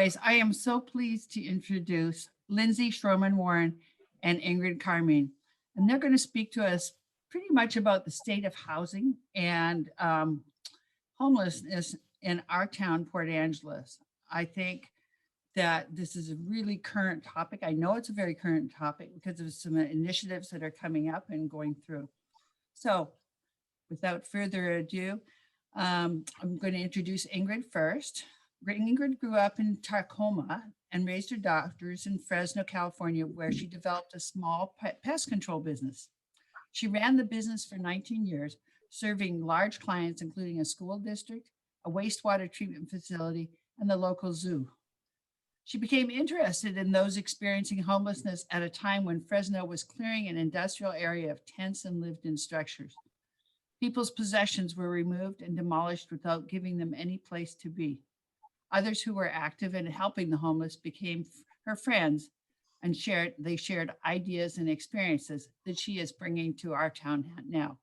I am so pleased to introduce Lindsay Schroman Warren and Ingrid Carmine. And they're going to speak to us pretty much about the state of housing and homelessness in our town, Port Angeles. I think that this is a really current topic. I know it's a very current topic because of some initiatives that are coming up and going through. So without further ado, I'm going to introduce Ingrid first. Ingrid grew up in Tacoma and raised her daughters in Fresno, California, where she developed a small pest control business. She ran the business for 19 years, serving large clients, including a school district, a wastewater treatment facility, and the local zoo. She became interested in those experiencing homelessness at a time when Fresno was clearing an industrial area of tents and lived-in structures. People's possessions were removed and demolished without giving them any place to be. Others who were active in helping the homeless became her friends and they shared ideas and experiences that she is bringing to our town now.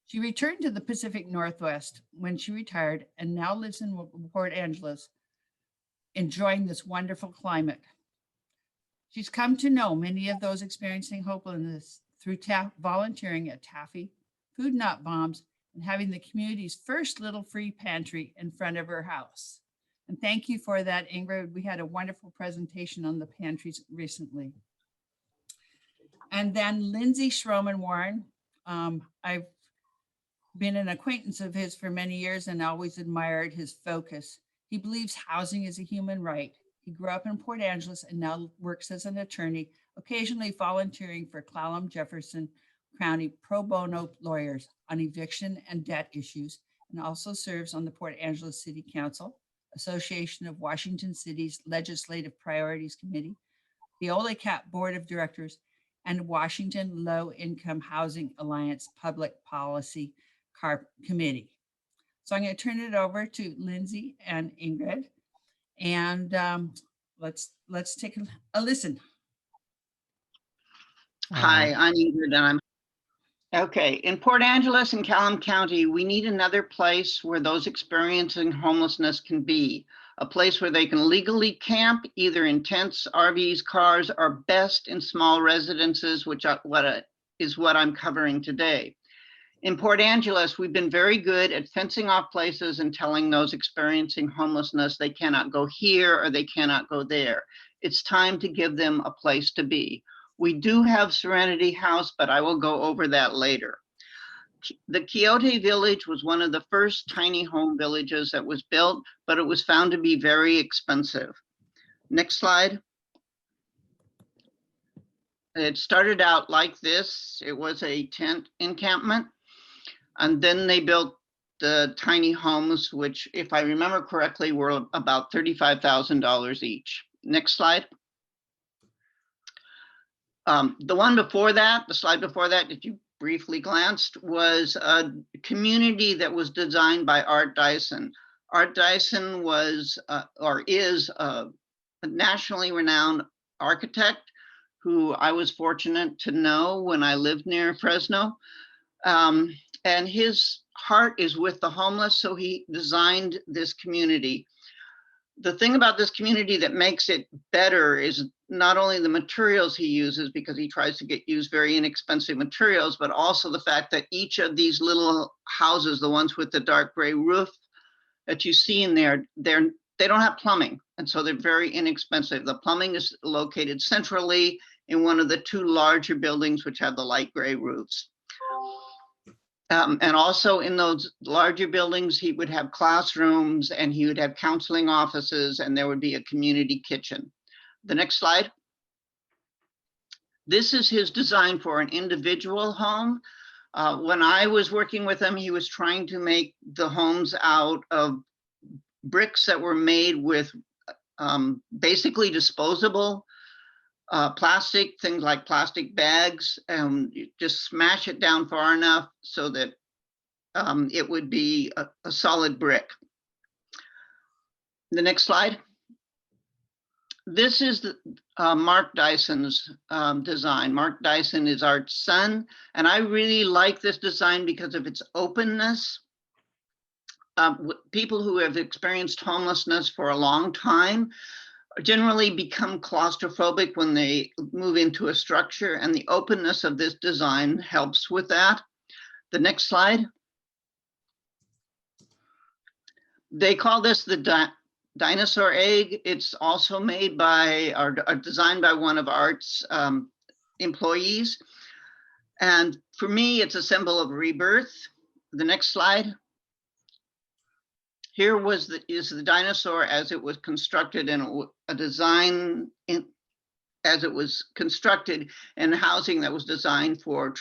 She returned to the Pacific Northwest when she retired and now lives in Port Angeles, enjoying this wonderful climate. She's come to know many of those experiencing hopelessness through volunteering at Taffy, Food Not Bombs, and having the community's first little free pantry in front of her house. And thank you for that, Ingrid. We had a wonderful presentation on the pantries recently. And then Lindsay Schroman Warren. I've been an acquaintance of his for many years and always admired his focus. He believes housing is a human right. He grew up in Port Angeles and now works as an attorney, occasionally volunteering for Clallam Jefferson County pro bono lawyers on eviction and debt issues, and also serves on the Port Angeles City Council, Association of Washington City's Legislative Priorities Committee, the OLECAP Board of Directors, and Washington Low Income Housing Alliance Public Policy Committee. So I'm going to turn it over to Lindsay and Ingrid, and let's take a listen. Hi, I'm Ingrid, and I'm okay. In Port Angeles and Clallam County, we need another place where those experiencing homelessness can be, a place where they can legally camp, either in tents, RVs, cars, or best in small residences, which is what I'm covering today. In Port Angeles, we've been very good at fencing off places and telling those experiencing homelessness they cannot go here or they cannot go there. It's time to give them a place to be. We do have Serenity House, but I will go over that later. The Quixote Village was one of the first tiny home villages that was built, but it was found to be very expensive. Next slide. It started out like this. It was a tent encampment. And then they built the tiny homes, which, if I remember correctly, were about $35,000 each. Next slide. The one before that, the slide before that, that you briefly glanced, was a community that was designed by Art Dyson. Art Dyson was, or is, a nationally renowned architect who I was fortunate to know when I lived near Fresno. And his heart is with the homeless, so he designed this community. The thing about this community that makes it better is not only the materials he uses, because he tries to use very inexpensive materials, but also the fact that each of these little houses, the ones with the dark gray roof that you see in there, they don't have plumbing, and so they're very inexpensive. The plumbing is located centrally in one of the two larger buildings, which have the light gray roofs. And also in those larger buildings, he would have classrooms and he would have counseling offices, and there would be a community kitchen. The next slide. This is his design for an individual home. When I was working with him, he was trying to make the homes out of bricks that were made with basically disposable plastic, things like plastic bags, and just smash it down far enough so that it would be a solid brick. The next slide. This is Mark Dyson's design. Mark Dyson is Art's son, and I really like this design because of its openness. people who have experienced homelessness for a long time generally become claustrophobic when they move into a structure, and the openness of this design helps with that. The next slide. They call this the dinosaur egg. It's also made by or designed by one of ART's employees. And for me, it's a symbol of rebirth. The next slide. Here is the dinosaur as it was constructed in a design as it was constructed in housing that was designed for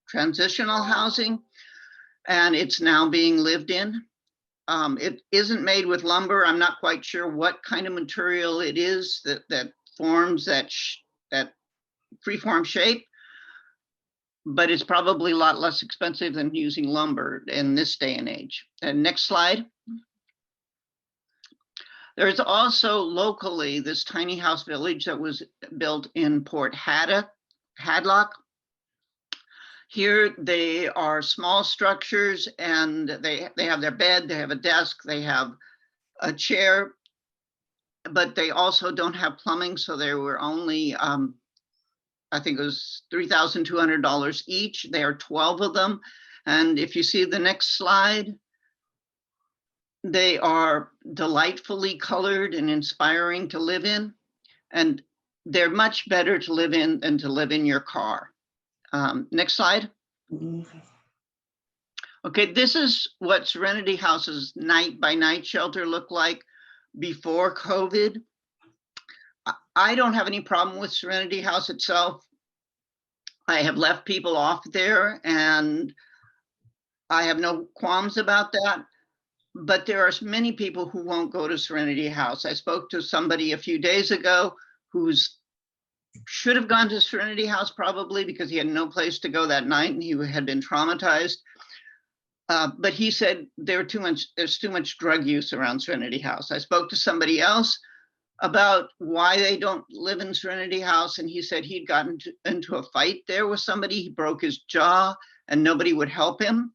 transitional housing, and it's now being lived in. It isn't made with lumber. I'm not quite sure what kind of material it is that forms that freeform shape, but it's probably a lot less expensive than using lumber in this day and age. And next slide. There's also locally this tiny house village that was built in Port Hadlock. Here they are small structures, and they have their bed, they have a desk, they have a chair, but they also don't have plumbing, so they were only, I think it was $3,200 each. There are 12 of them. And if you see the next slide, they are delightfully colored and inspiring to live in. And they're much better to live in than to live in your car. Next slide. Okay, this is what Serenity House's night by night shelter looked like before COVID. I don't have any problem with Serenity House itself. I have left people off there and I have no qualms about that. But there are many people who won't go to Serenity House. I spoke to somebody a few days ago who's should have gone to Serenity House probably because he had no place to go that night and he had been traumatized. But he said there's too much drug use around Serenity House. I spoke to somebody else about why they don't live in Serenity House, and he said he'd gotten into a fight there with somebody. He broke his jaw and nobody would help him.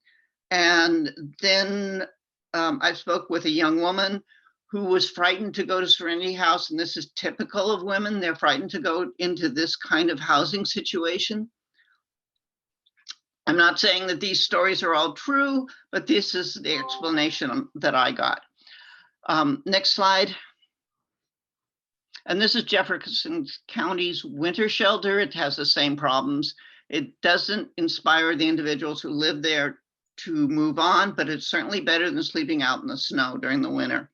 And then I spoke with a young woman who was frightened to go to Serenity House, and this is typical of women. They're frightened to go into this kind of housing situation. I'm not saying that these stories are all true, but this is the explanation that I got. Next slide. And this is Jefferson County's winter shelter. It has the same problems. It doesn't inspire the individuals who live there to move on, but it's certainly better than sleeping out in the snow during the winter.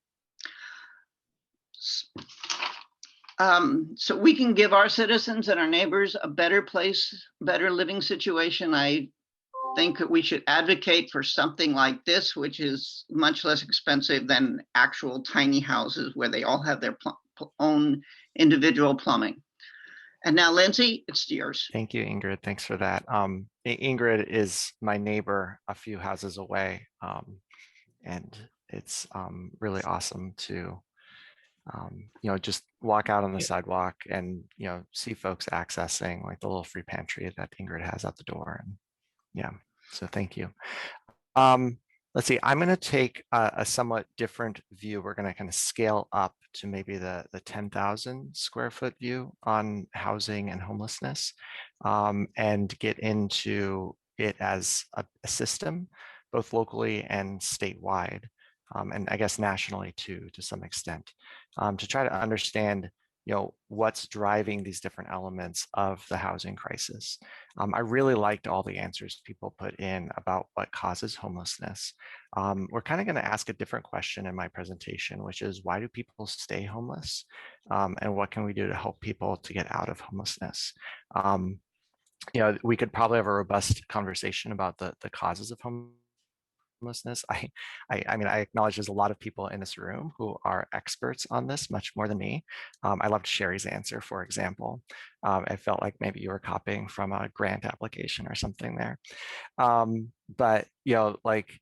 So we can give our citizens and our neighbors a better place, better living situation. I think that we should advocate for something like this, which is much less expensive than actual tiny houses where they all have their own individual plumbing. And now, Lindsay, it's yours. Thank you, Ingrid. Thanks for that. Ingrid is my neighbor a few houses away, and it's really awesome to just walk out on the sidewalk and see folks accessing like the little free pantry that Ingrid has at the door. And yeah, so thank you. Let's see, I'm going to take a somewhat different view. We're going to kind of scale up to maybe the 10,000 square foot view on housing and homelessness, and get into it as a system, both locally and statewide, and I guess nationally too, to some extent, to try to understand what's driving these different elements of the housing crisis. I really liked all the answers people put in about what causes homelessness. We're kind of going to ask a different question in my presentation, which is why do people stay homeless? And what can we do to help people to get out of homelessness? We could probably have a robust conversation about the causes of homelessness. I mean, I acknowledge there's a lot of people in this room who are experts on this, much more than me. I loved Sherry's answer, for example. I felt like maybe you were copying from a grant application or something there. But like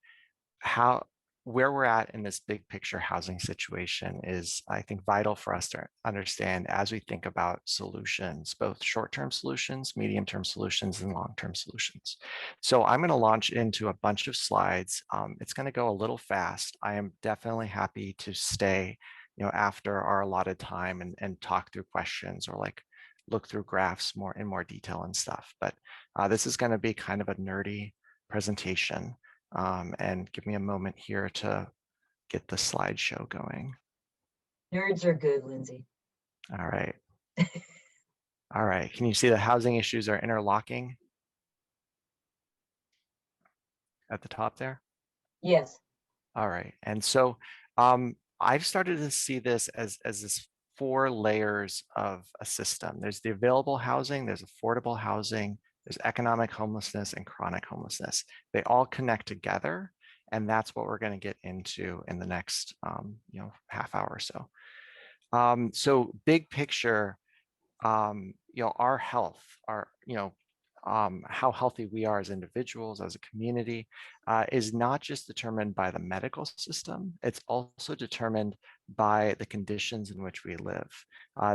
where we're at in this big picture housing situation is, I think, vital for us to understand as we think about solutions, both short-term solutions, medium-term solutions, and long-term solutions. So I'm going to launch into a bunch of slides. It's going to go a little fast. I am definitely happy to stay, after our allotted time and talk through questions or like look through graphs in more detail and stuff. But this is going to be kind of a nerdy presentation. And give me a moment here to get the slideshow going. Nerds are good, Lindsay. All right. All right. Can you see the housing issues are interlocking at the top there? Yes. All right. And so I've started to see this as this 4 layers of a system. There's the available housing, there's affordable housing, there's economic homelessness and chronic homelessness. They all connect together, and that's what we're going to get into in the next, half hour or so. So big picture, our health, how healthy we are as individuals, as a community, is not just determined by the medical system, it's also determined by the conditions in which we live.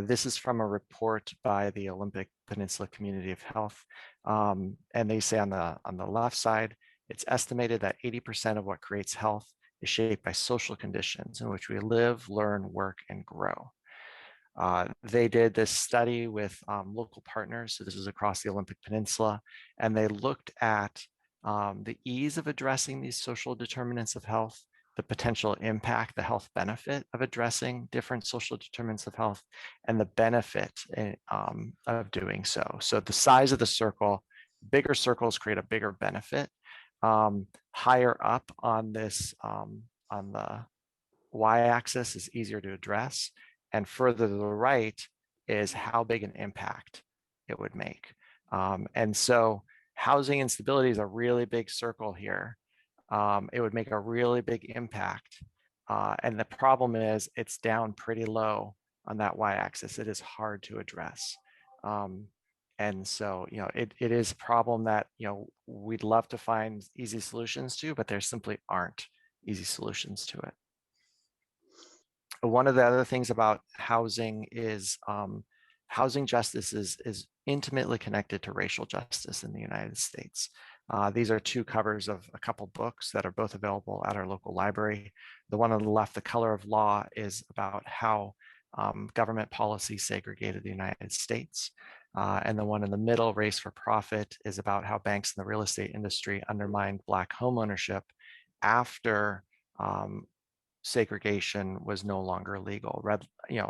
This is from a report by the Olympic Peninsula Community of Health. And they say on the left side, it's estimated that 80% of what creates health is shaped by social conditions in which we live, learn, work, and grow. They did this study with local partners, so this is across the Olympic Peninsula, and they looked at the ease of addressing these social determinants of health, the potential impact, the health benefit of addressing different social determinants of health, and the benefit of doing so. So the size of the circle, bigger circles create a bigger benefit. Higher up on this, on the y-axis is easier to address. And further to the right is how big an impact it would make. And so housing instability is a really big circle here. It would make a really big impact. And the problem is it's down pretty low on that y-axis. It is hard to address. And so, it is a problem that, we'd love to find easy solutions to, but there simply aren't easy solutions to it. One of the other things about housing is housing justice is intimately connected to racial justice in the United States. These are 2 covers of a couple books that are both available at our local library. The one on the left, The Color of Law, is about how government policy segregated the United States. And the one in the middle, Race for Profit, is about how banks in the real estate industry undermined Black homeownership after segregation was no longer legal.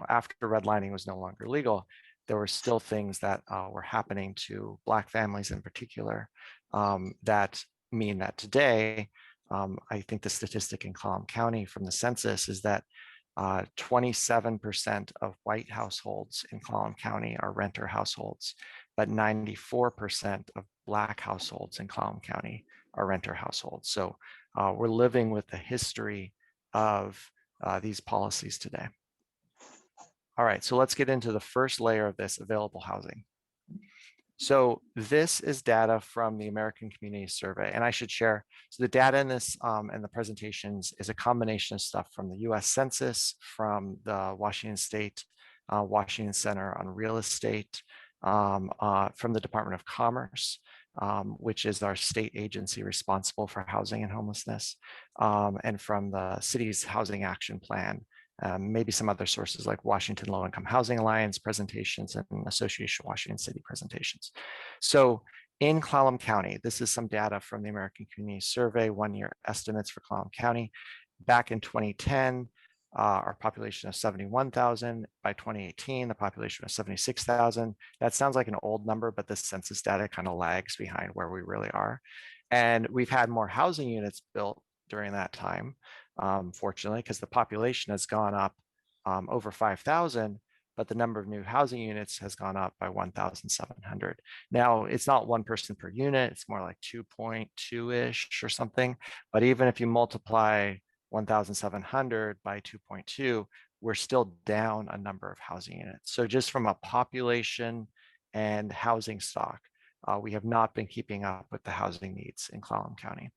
After redlining was no longer legal, there were still things that were happening to Black families in particular that mean that today, I think the statistic in Clallam County from the census is that 27% of white households in Clallam County are renter households, but 94% of Black households in Clallam County are renter households. So we're living with the history of these policies today. All right, so let's get into the first layer of this, available housing. So this is data from the American Community Survey, and I should share, so the data in this and the presentations is a combination of stuff from the US Census, from the Washington State, Washington Center on Real Estate, from the Department of Commerce, which is our state agency responsible for housing and homelessness, and from the city's Housing Action Plan, maybe some other sources like Washington Low Income Housing Alliance presentations and Association Washington City presentations. So in Clallam County, this is some data from the American Community Survey, 1-year estimates for Clallam County. Back in 2010, our population of 71,000. By 2018, the population was 76,000. That sounds like an old number, but the census data kind of lags behind where we really are. And we've had more housing units built during that time, fortunately, because the population has gone up over 5,000, but the number of new housing units has gone up by 1,700. Now, it's not 1 person per unit, it's more like 2.2-ish or something. But even if you multiply 1,700 by 2.2, we're still down a number of housing units. So just from a population and housing stock, we have not been keeping up with the housing needs in Clallam County.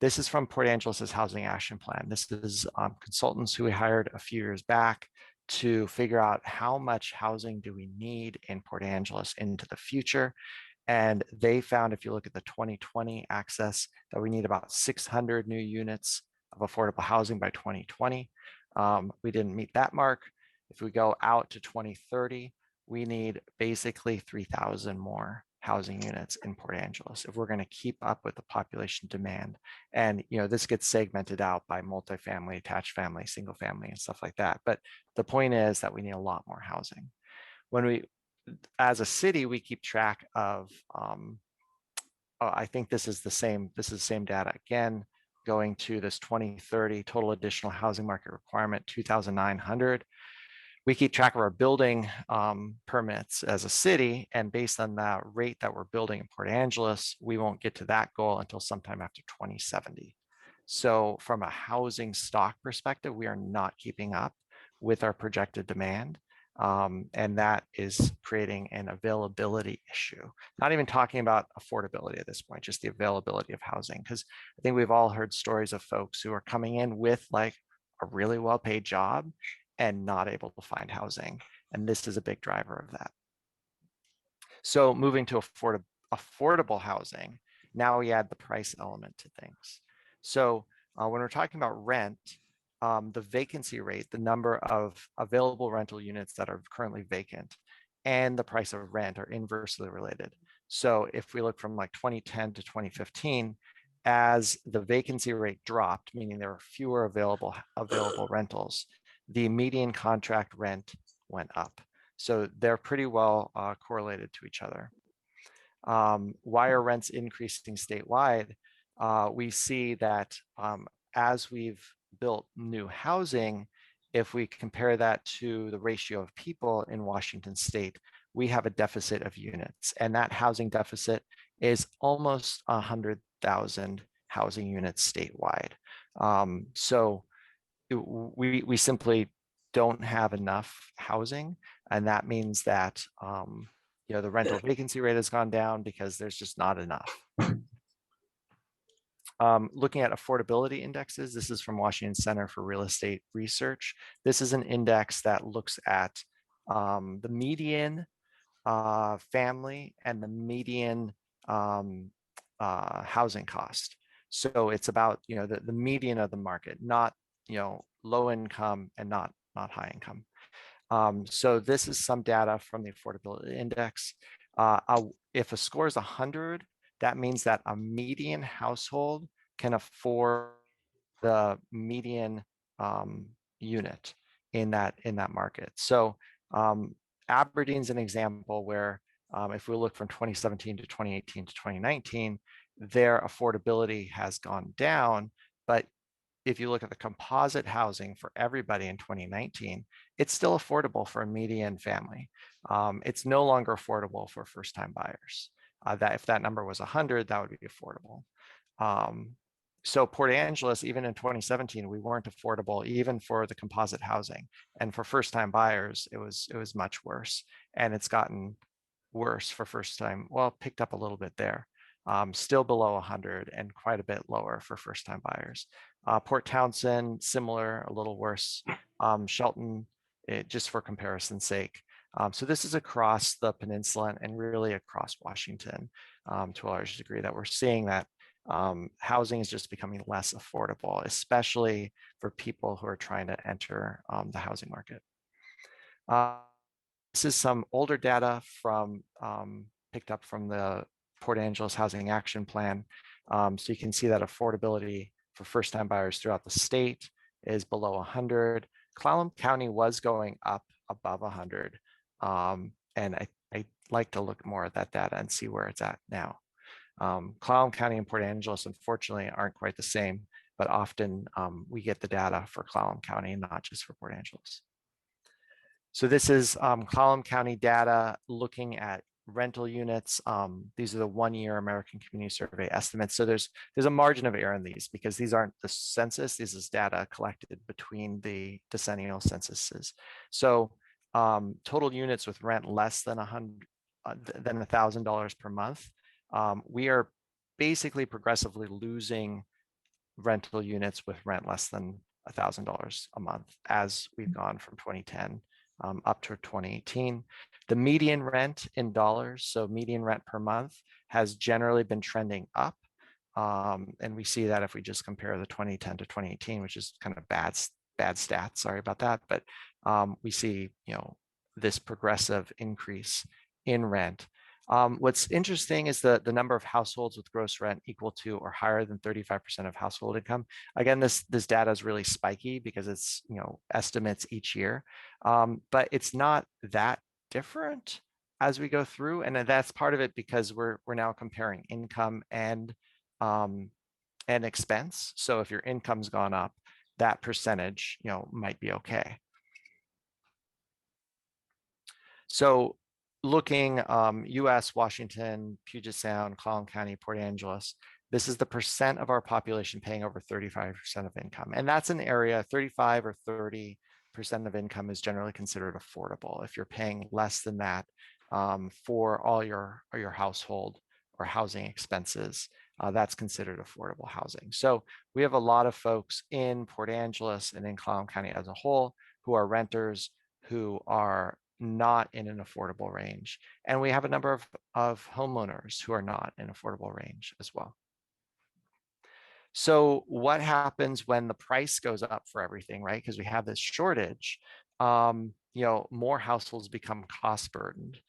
This is from Port Angeles' Housing Action Plan. This is consultants who we hired a few years back to figure out how much housing do we need in Port Angeles into the future. And they found, if you look at the 2020 access, that we need about 600 new units of affordable housing by 2020. We didn't meet that mark. If we go out to 2030, we need basically 3,000 more housing units in Port Angeles if we're going to keep up with the population demand. And this gets segmented out by multifamily, attached family, single family, and stuff like that. But the point is that we need a lot more housing. When we, as a city, we keep track of, I think this is the same data again, going to this 2030 total additional housing market requirement, 2,900. We keep track of our building permits as a city, and based on that rate that we're building in Port Angeles, we won't get to that goal until sometime after 2070. So from a housing stock perspective, we are not keeping up with our projected demand. And that is creating an availability issue. Not even talking about affordability at this point, just the availability of housing. Because I think we've all heard stories of folks who are coming in with like a really well-paid job and not able to find housing. And this is a big driver of that. So moving to affordable housing, now we add the price element to things. So when we're talking about rent, the vacancy rate, the number of available rental units that are currently vacant, and the price of rent are inversely related. So if we look from like 2010 to 2015, as the vacancy rate dropped, meaning there were fewer available rentals, the median contract rent went up. So they're pretty well correlated to each other. Why are rents increasing statewide? We see that as we've built new housing, if we compare that to the ratio of people in Washington state, we have a deficit of units, and that housing deficit is almost 100,000 housing units statewide. So we simply don't have enough housing, and that means that the rental vacancy rate has gone down because there's just not enough. Looking at affordability indexes, this is from Washington Center for Real Estate Research. This is an index that looks at the median family and the median housing cost. So it's about the median of the market, not low income and not high income. So this is some data from the affordability index. If a score is 100, that means that a median household can afford the median unit in that market. So Aberdeen's an example where if we look from 2017 to 2018 to 2019, their affordability has gone down. But if you look at the composite housing for everybody in 2019, it's still affordable for a median family. It's no longer affordable for first-time buyers. That if that number was 100, that would be affordable. So Port Angeles, even in 2017, we weren't affordable even for the composite housing. And for first-time buyers, it was much worse. And it's gotten worse for first-time, well, picked up a little bit there. Still below 100 and quite a bit lower for first-time buyers. Port Townsend, similar, a little worse. Shelton, just for comparison's sake. So this is across the peninsula and really across Washington to a large degree that we're seeing that housing is just becoming less affordable, especially for people who are trying to enter the housing market. This is some older data from picked up from the Port Angeles Housing Action Plan. So you can see that affordability for first-time buyers throughout the state is below 100. Clallam County was going up above 100. And I'd like to look more at that data and see where it's at now. Clallam County and Port Angeles, unfortunately, aren't quite the same, but often we get the data for Clallam County and not just for Port Angeles. So this is Clallam County data looking at rental units. These are the one-year American Community Survey estimates. So there's a margin of error in these because these aren't the census. This is data collected between the decennial censuses. So total units with rent less than $1,000 per month. We are basically progressively losing rental units with rent less than $1,000 a month as we've gone from 2010 up to 2018. The median rent in dollars, so median rent per month, has generally been trending up. And we see that if we just compare the 2010 to 2018, which is kind of bad stats, sorry about that. But we see, this progressive increase in rent. What's interesting is the number of households with gross rent equal to or higher than 35% of household income. Again, this data is really spiky because it's estimates each year, but it's not that different as we go through, and that's part of it because we're now comparing income and expense. So if your income's gone up, that percentage might be okay. So looking US, Washington, Puget Sound, Collin County, Port Angeles, this is the percent of our population paying over 35% of income. And that's an area, 35 or 30% of income is generally considered affordable. If you're paying less than that for all your household or housing expenses, that's considered affordable housing. So we have a lot of folks in Port Angeles and in Collin County as a whole who are renters who are not in an affordable range. And we have a number of homeowners who are not in affordable range as well. So what happens when the price goes up for everything, right? Because we have this shortage, more households become cost burdened.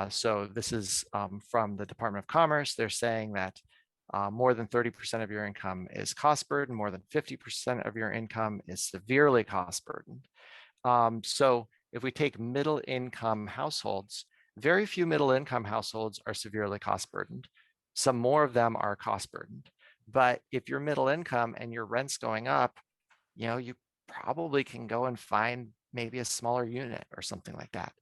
So this is from the Department of Commerce. They're saying that more than 30% of your income is cost burdened, more than 50% of your income is severely cost burdened. So if we take middle income households, very few middle income households are severely cost burdened. Some more of them are cost burdened. But if you're middle income and your rent's going up, you probably can go and find maybe a smaller unit or something like that.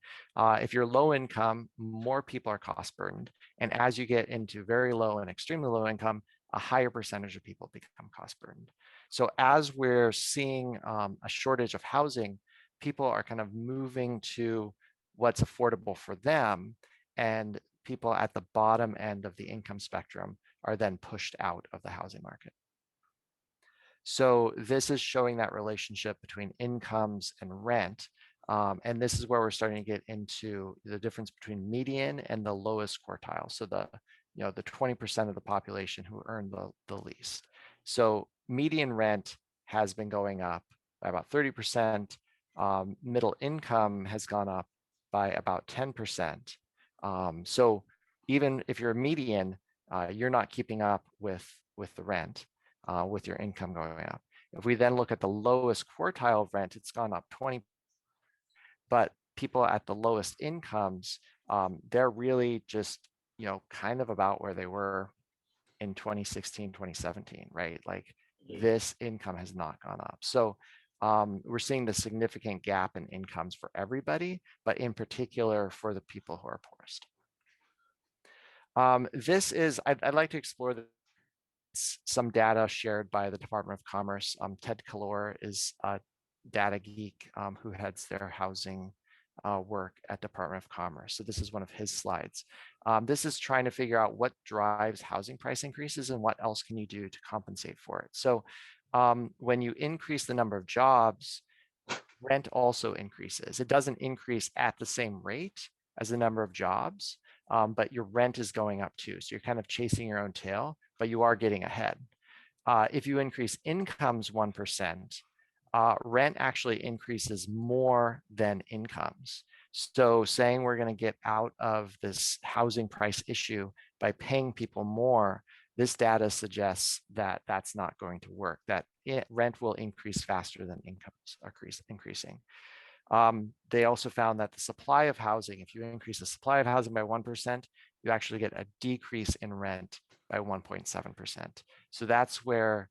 If you're low income, more people are cost burdened. And as you get into very low and extremely low income, a higher percentage of people become cost burdened. So as we're seeing a shortage of housing, people are kind of moving to what's affordable for them, and people at the bottom end of the income spectrum are then pushed out of the housing market. So this is showing that relationship between incomes and rent. And this is where we're starting to get into the difference between median and the lowest quartile. So the 20% of the population who earn the least. So median rent has been going up by about 30%. Middle income has gone up by about 10%. So even if you're a median, you're not keeping up with the rent, with your income going up. If we then look at the lowest quartile of rent, it's gone up 20%. But people at the lowest incomes, they're really just, kind of about where they were in 2016, 2017, right? Like this income has not gone up. So we're seeing the significant gap in incomes for everybody, but in particular for the people who are poorest. This is, I'd like to explore some data shared by the Department of Commerce. Ted Kalor is a data geek who heads their housing work at Department of Commerce. So this is one of his slides. This is trying to figure out what drives housing price increases and what else can you do to compensate for it. So when you increase the number of jobs, rent also increases. It doesn't increase at the same rate as the number of jobs, but your rent is going up too. So you're kind of chasing your own tail, but you are getting ahead. If you increase incomes 1%, rent actually increases more than incomes. So saying we're going to get out of this housing price issue by paying people more, this data suggests that that's not going to work, that rent will increase faster than incomes are increasing. They also found that the supply of housing, if you increase the supply of housing by 1%, you actually get a decrease in rent by 1.7%. So that's where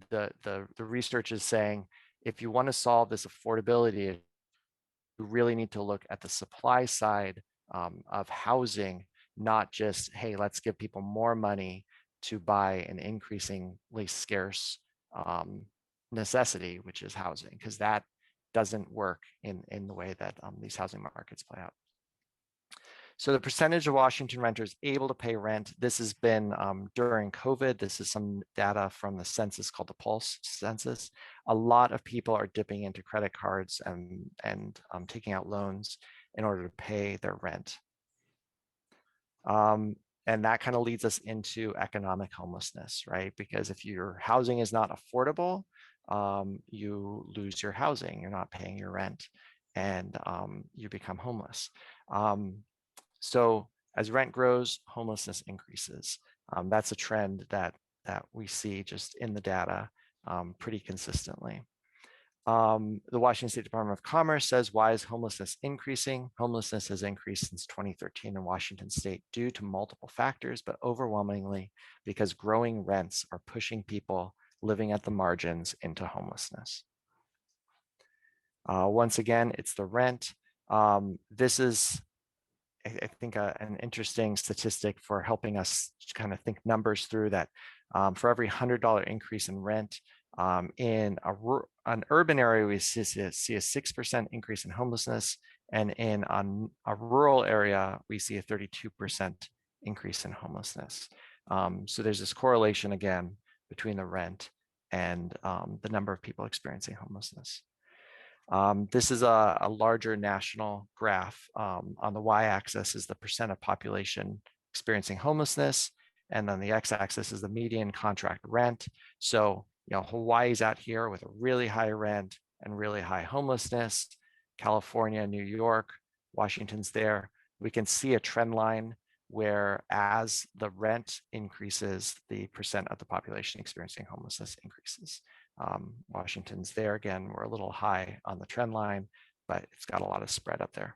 the research is saying, if you want to solve this affordability, you really need to look at the supply side of housing, not just, hey, let's give people more money to buy an increasingly scarce necessity, which is housing, because that doesn't work in the way that these housing markets play out. So the percentage of Washington renters able to pay rent, this has been during COVID. This is some data from the census called the Pulse census. A lot of people are dipping into credit cards and taking out loans in order to pay their rent. And that kind of leads us into economic homelessness, right? Because if your housing is not affordable, you lose your housing, you're not paying your rent, and you become homeless. So as rent grows, homelessness increases. That's a trend that we see just in the data pretty consistently. The Washington State Department of Commerce says, why is homelessness increasing? Homelessness has increased since 2013 in Washington State due to multiple factors, but overwhelmingly because growing rents are pushing people living at the margins into homelessness. Once again, it's the rent. This is, I think, an interesting statistic for helping us kind of think numbers through that. For every $100 increase in rent, in an urban area, we see a 6% increase in homelessness, and in a rural area, we see a 32% increase in homelessness. So there's this correlation again between the rent and the number of people experiencing homelessness. This is a larger national graph. On the y-axis is the percent of population experiencing homelessness, and then the x-axis is the median contract rent. So, Hawaii's out here with a really high rent and really high homelessness. California, New York, Washington's there. We can see a trend line where as the rent increases, the percent of the population experiencing homelessness increases. Washington's there again, we're a little high on the trend line, but it's got a lot of spread up there.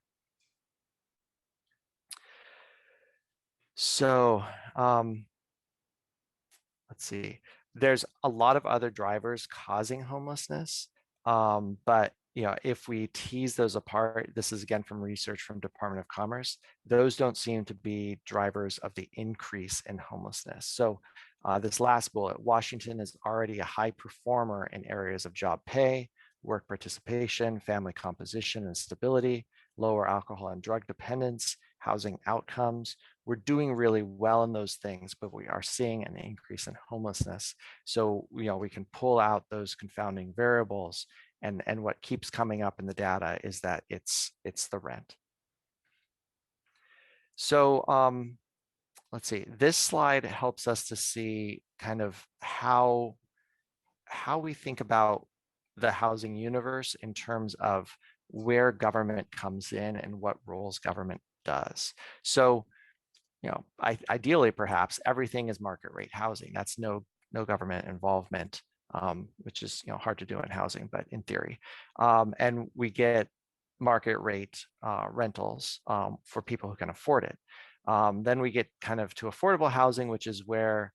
So let's see, there's a lot of other drivers causing homelessness, but if we tease those apart, this is again from research from Department of Commerce, those don't seem to be drivers of the increase in homelessness. So this last bullet, Washington is already a high performer in areas of job pay, work participation, family composition and stability, lower alcohol and drug dependence, housing outcomes. We're doing really well in those things, but we are seeing an increase in homelessness. So, we can pull out those confounding variables, and what keeps coming up in the data is that it's the rent. So let's see, this slide helps us to see kind of how we think about the housing universe in terms of where government comes in and what roles government does. So, ideally, perhaps everything is market rate housing. That's no government involvement, which is hard to do in housing, but in theory. And we get market rate rentals for people who can afford it. Then we get kind of to affordable housing, which is where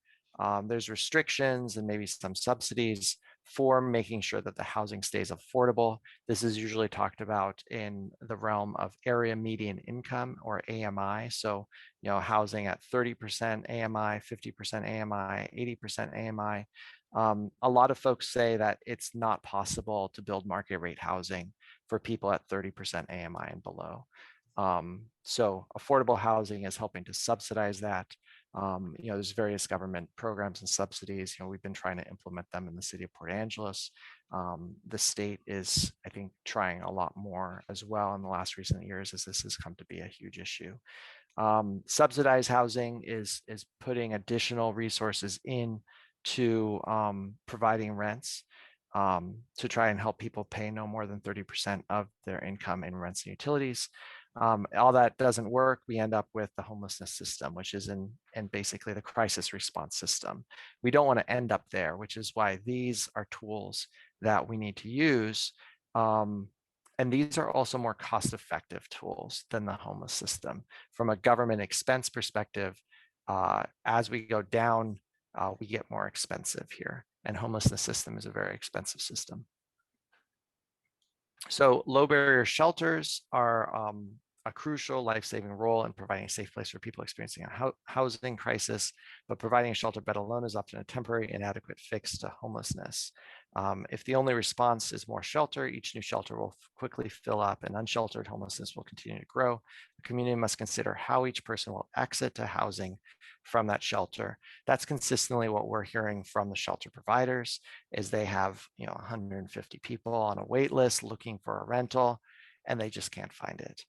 there's restrictions and maybe some subsidies for making sure that the housing stays affordable. This is usually talked about in the realm of area median income, or AMI. So, housing at 30% AMI, 50% AMI, 80% AMI. A lot of folks say that it's not possible to build market rate housing for people at 30% AMI and below. So affordable housing is helping to subsidize that. There's various government programs and subsidies. We've been trying to implement them in the city of Port Angeles. The state is, I think, trying a lot more as well in the last recent years, as this has come to be a huge issue. Subsidized housing is putting additional resources in to providing rents to try and help people pay no more than 30% of their income in rents and utilities. All that doesn't work. We end up with the homelessness system, which is in basically the crisis response system. We don't want to end up there, which is why these are tools that we need to use. And these are also more cost-effective tools than the homeless system. From a government expense perspective, as we go down, we get more expensive here. And homelessness system is a very expensive system. So low barrier shelters are a crucial life-saving role in providing a safe place for people experiencing a housing crisis, but providing a shelter bed alone is often a temporary, inadequate fix to homelessness. If the only response is more shelter, each new shelter will quickly fill up and unsheltered homelessness will continue to grow. The community must consider how each person will exit to housing from that shelter. That's consistently what we're hearing from the shelter providers is they have 150 people on a wait list looking for a rental and they just can't find it.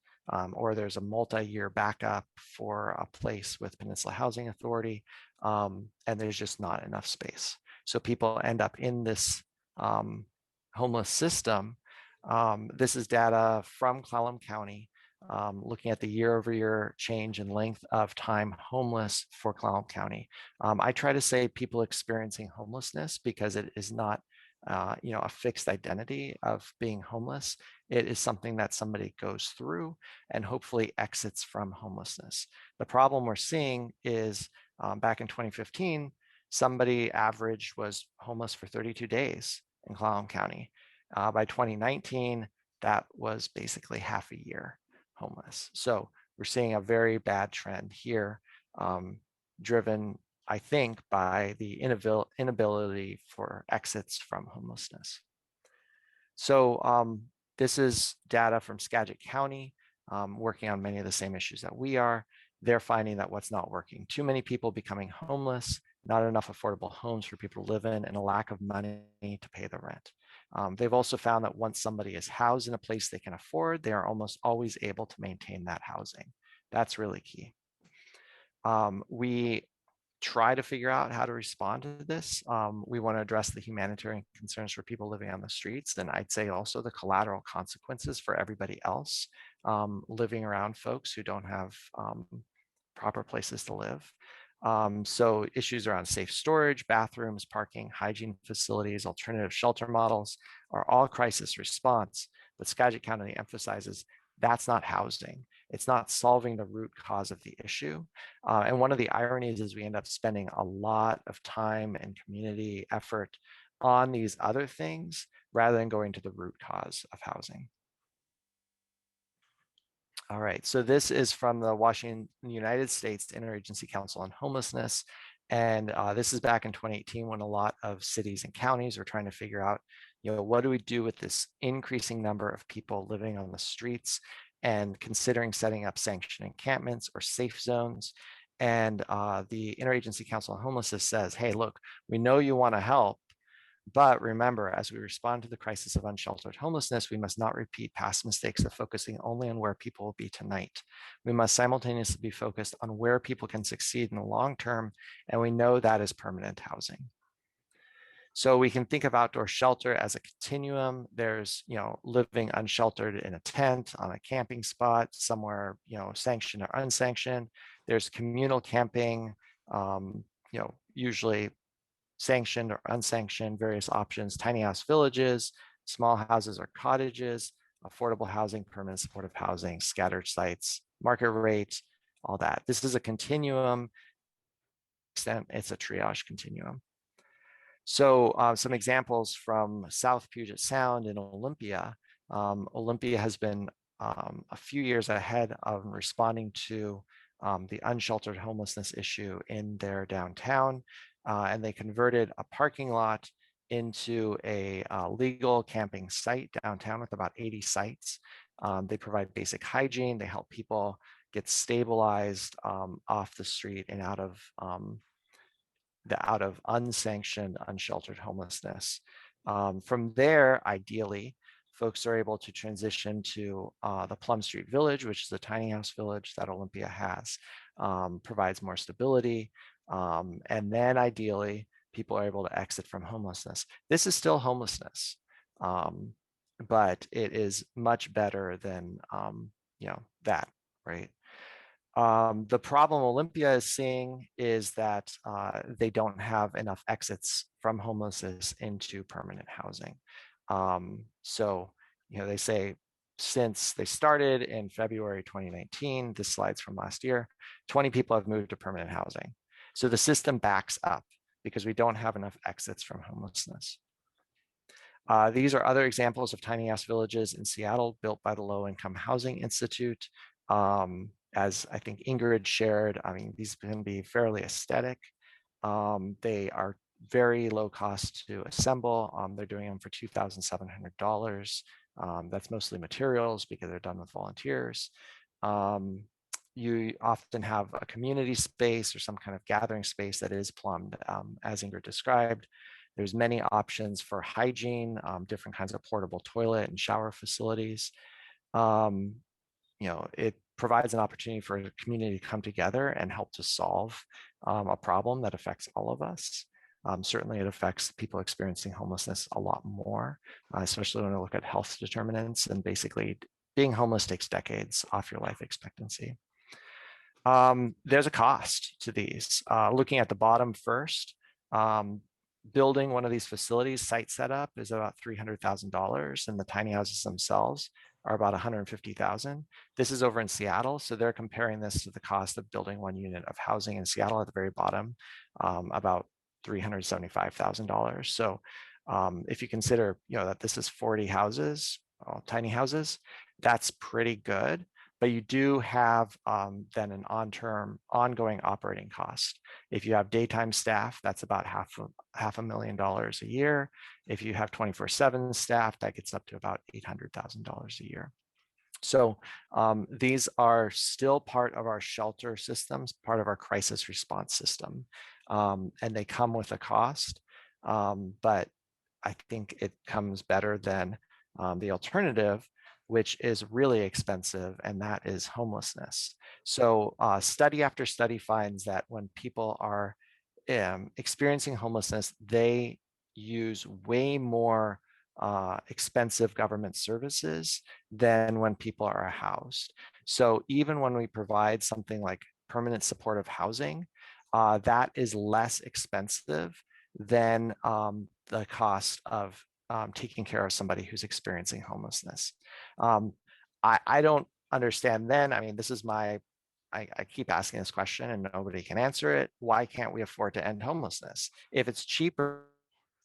Or there's a multi-year backup for a place with Peninsula Housing Authority, and there's just not enough space. So people end up in this homeless system. This is data from Clallam County, looking at the year-over-year change in length of time homeless for Clallam County. I try to say people experiencing homelessness because it is not a fixed identity of being homeless. It is something that somebody goes through and hopefully exits from homelessness. The problem we're seeing is back in 2015, somebody average was homeless for 32 days in Clallam County. By 2019, that was basically half a year homeless. So we're seeing a very bad trend here, driven, I think, by the inability for exits from homelessness. So this is data from Skagit County, working on many of the same issues that we are. They're finding that what's not working, too many people becoming homeless, not enough affordable homes for people to live in, and a lack of money to pay the rent. They've also found that once somebody is housed in a place they can afford, they are almost always able to maintain that housing. That's really key. We try to figure out how to respond to this. We want to address the humanitarian concerns for people living on the streets, and I'd say also the collateral consequences for everybody else living around folks who don't have proper places to live. So issues around safe storage, bathrooms, parking, hygiene facilities, alternative shelter models are all crisis response, but Skagit County emphasizes that's not housing. It's not solving the root cause of the issue. And one of the ironies is we end up spending a lot of time and community effort on these other things rather than going to the root cause of housing. All right, so this is from the Washington, United States Interagency Council on Homelessness. And this is back in 2018 when a lot of cities and counties were trying to figure out, what do we do with this increasing number of people living on the streets and considering setting up sanctioned encampments or safe zones. And the Interagency Council on Homelessness says, hey, look, we know you want to help, but remember, as we respond to the crisis of unsheltered homelessness, we must not repeat past mistakes of focusing only on where people will be tonight. We must simultaneously be focused on where people can succeed in the long term, and we know that is permanent housing. So we can think of outdoor shelter as a continuum. There's, living unsheltered in a tent, on a camping spot, somewhere, sanctioned or unsanctioned. There's communal camping, usually sanctioned or unsanctioned, various options, tiny house villages, small houses or cottages, affordable housing, permanent supportive housing, scattered sites, market rate, all that. This is a continuum. It's a triage continuum. So some examples from South Puget Sound in Olympia. Olympia has been a few years ahead of responding to the unsheltered homelessness issue in their downtown. And they converted a parking lot into a legal camping site downtown with about 80 sites. They provide basic hygiene. They help people get stabilized off the street and out of unsanctioned, unsheltered homelessness. From there, ideally, folks are able to transition to the Plum Street Village, which is a tiny house village that Olympia has, provides more stability. And then ideally, people are able to exit from homelessness. This is still homelessness, but it is much better than that, right? The problem Olympia is seeing is that they don't have enough exits from homelessness into permanent housing. So, they say since they started in February 2019, this slide's from last year, 20 people have moved to permanent housing. So the system backs up because we don't have enough exits from homelessness. These are other examples of tiny house villages in Seattle built by the Low Income Housing Institute. As I think Ingrid shared, these can be fairly aesthetic. They are very low cost to assemble. They're doing them for $2,700. That's mostly materials because they're done with volunteers. You often have a community space or some kind of gathering space that is plumbed, as Ingrid described. There's many options for hygiene, different kinds of portable toilet and shower facilities. It provides an opportunity for a community to come together and help to solve a problem that affects all of us. Certainly it affects people experiencing homelessness a lot more, especially when we look at health determinants, and basically being homeless takes decades off your life expectancy. There's a cost to these. Looking at the bottom first, building one of these facilities, site setup, is about $300,000, and the tiny houses themselves are about $150,000. This is over in Seattle, so they're comparing this to the cost of building one unit of housing in Seattle at the very bottom, about $375,000. So if you consider, that this is 40 houses, tiny houses, that's pretty good. But you do have then an ongoing operating cost. If you have daytime staff, that's about $500,000 a year. If you have 24/7 staff, that gets up to about $800,000 a year. So these are still part of our shelter systems, part of our crisis response system, and they come with a cost. But I think it comes better than the alternative, which is really expensive, and that is homelessness. So study after study finds that when people are experiencing homelessness, they use way more expensive government services than when people are housed. So even when we provide something like permanent supportive housing, that is less expensive than the cost of taking care of somebody who's experiencing homelessness. I don't understand then. I mean, this is I keep asking this question and nobody can answer it. Why can't we afford to end homelessness? If it's cheaper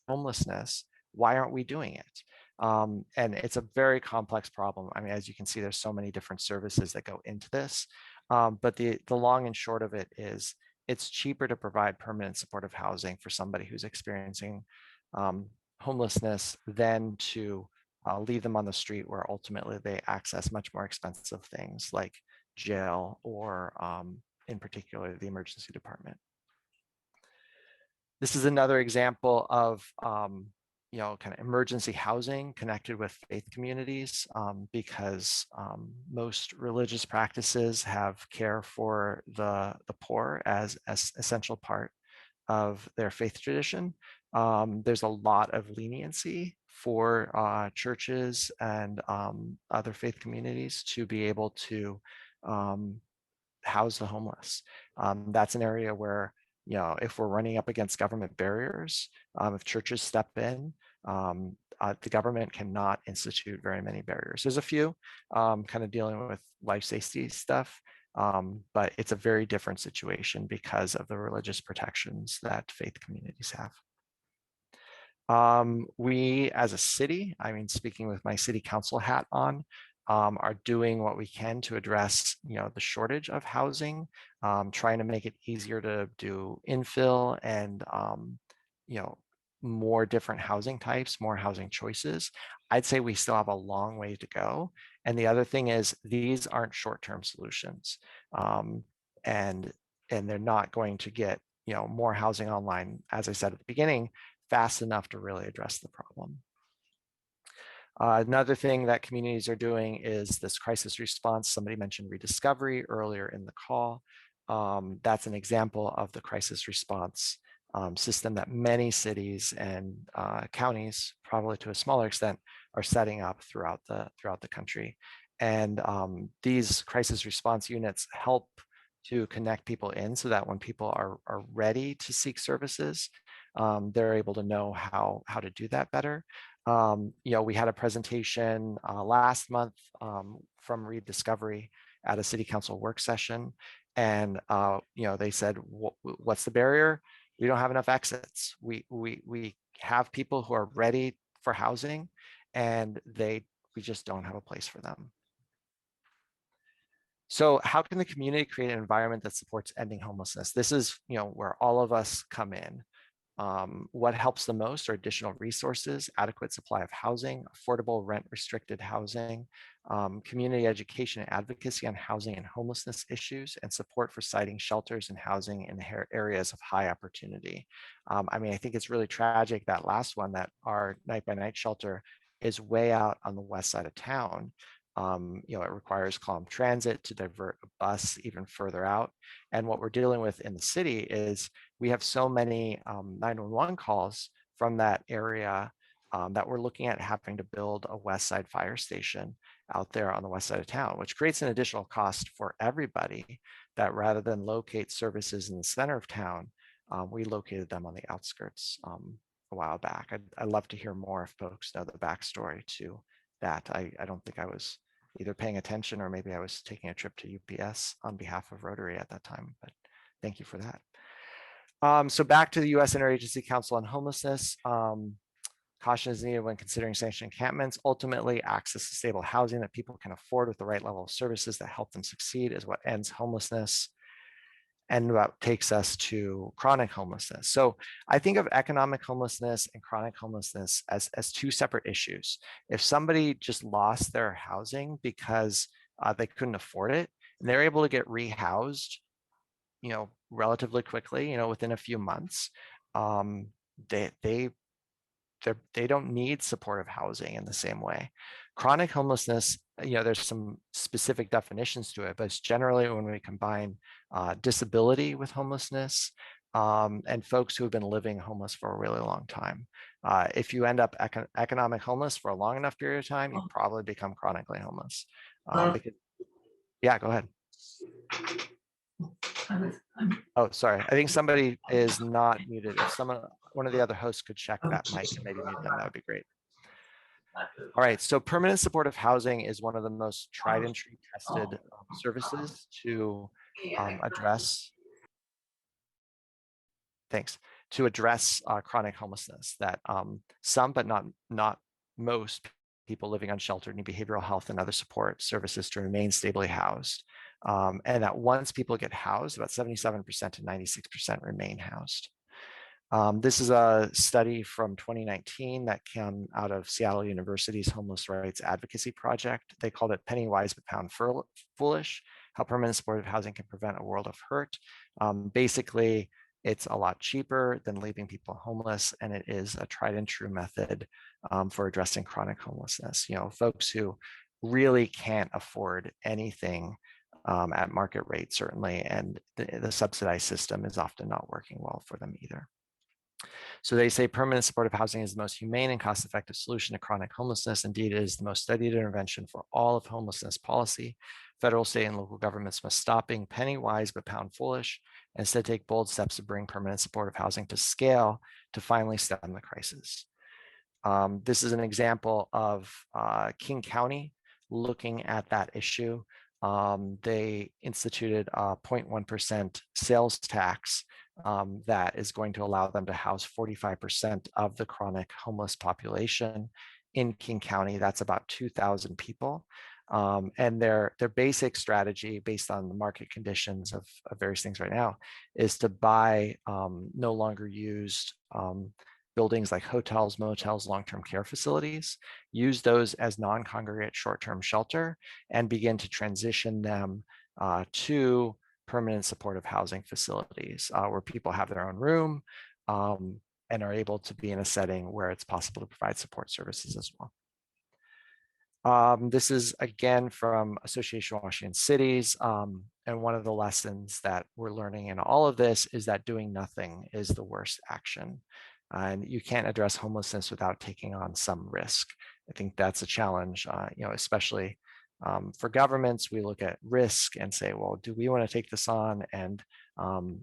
homelessness, why aren't we doing it? And it's a very complex problem. I mean, as you can see, there's so many different services that go into this. But the long and short of it is it's cheaper to provide permanent supportive housing for somebody who's experiencing homelessness than to leave them on the street, where ultimately they access much more expensive things like jail or in particular the emergency department. This is another example of kind of emergency housing connected with faith communities, because most religious practices have care for the poor as essential part of their faith tradition. There's a lot of leniency for churches and other faith communities to be able to house the homeless. That's an area where, if we're running up against government barriers, if churches step in, the government cannot institute very many barriers. There's a few kind of dealing with life safety stuff, but it's a very different situation because of the religious protections that faith communities have. We as a city, I mean, speaking with my city council hat on, are doing what we can to address, the shortage of housing, trying to make it easier to do infill and, more different housing types, more housing choices. I'd say we still have a long way to go. And the other thing is these aren't short-term solutions, and they're not going to get, more housing online, as I said at the beginning, fast enough to really address the problem. Another thing that communities are doing is this crisis response. Somebody mentioned rediscovery earlier in the call. That's an example of the crisis response system that many cities and counties, probably to a smaller extent, are setting up throughout the country. And these crisis response units help to connect people in so that when people are ready to seek services, they're able to know how to do that better. We had a presentation last month from Rediscovery at a city council work session, and they said, what's the barrier? We don't have enough exits. We have people who are ready for housing, and we just don't have a place for them. So how can the community create an environment that supports ending homelessness? This is where all of us come in. What helps the most are additional resources, adequate supply of housing, affordable rent-restricted housing, community education and advocacy on housing and homelessness issues, and support for siting shelters and housing in areas of high opportunity. I mean, I think it's really tragic, that last one, that our night-by-night shelter is way out on the west side of town. You know, it requires calm transit to divert a bus even further out. And what we're dealing with in the city is we have so many 911 calls from that area that we're looking at having to build a west side fire station out there on the west side of town, which creates an additional cost for everybody, that rather than locate services in the center of town, we located them on the outskirts a while back. I'd love to hear more if folks know the backstory to that. I don't think I was either paying attention, or maybe I was taking a trip to UPS on behalf of Rotary at that time, but thank you for that. So back to the U.S. Interagency Council on Homelessness. Caution is needed when considering sanctioned encampments. Ultimately, access to stable housing that people can afford with the right level of services that help them succeed is what ends homelessness, and what takes us to chronic homelessness. So I think of economic homelessness and chronic homelessness as two separate issues. If somebody just lost their housing because they couldn't afford it, and they're able to get rehoused, you know, relatively quickly, you know, within a few months, they don't need supportive housing in the same way. Chronic homelessness, you know, there's some specific definitions to it, but it's generally when we combine disability with homelessness, and folks who have been living homeless for a really long time. If you end up economic homeless for a long enough period of time, you probably become chronically homeless. Yeah, go ahead. Oh, sorry. I think somebody is not muted. If one of the other hosts could check that mic and maybe mute them, that would be great. All right. So permanent supportive housing is one of the most tried and true tested services to address. Thanks. To address chronic homelessness that some, but not most people living unsheltered need behavioral health and other support services to remain stably housed. And that once people get housed, about 77% to 96% remain housed. This is a study from 2019 that came out of Seattle University's Homeless Rights Advocacy Project. They called it Penny Wise but Pound Foolish, How Permanent Supportive Housing Can Prevent a World of Hurt. Basically, it's a lot cheaper than leaving people homeless, and it is a tried and true method for addressing chronic homelessness. You know, folks who really can't afford anything at market rate, certainly, and the subsidized system is often not working well for them either. So they say permanent supportive housing is the most humane and cost-effective solution to chronic homelessness. Indeed, it is the most studied intervention for all of homelessness policy. Federal, state, and local governments must stop being penny wise but pound foolish, and instead take bold steps to bring permanent supportive housing to scale to finally stem the crisis. This is an example of King County looking at that issue. They instituted a 0.1% sales tax that is going to allow them to house 45% of the chronic homeless population in King County. That's about 2,000 people. And their basic strategy, based on the market conditions of various things right now, is to buy no longer used buildings like hotels, motels, long-term care facilities, use those as non-congregate short-term shelter, and begin to transition them to permanent supportive housing facilities where people have their own room and are able to be in a setting where it's possible to provide support services as well. This is again from Association of Washington Cities. And one of the lessons that we're learning in all of this is that doing nothing is the worst action. And you can't address homelessness without taking on some risk. I think that's a challenge, you know, especially for governments. We look at risk and say, well, do we want to take this on? And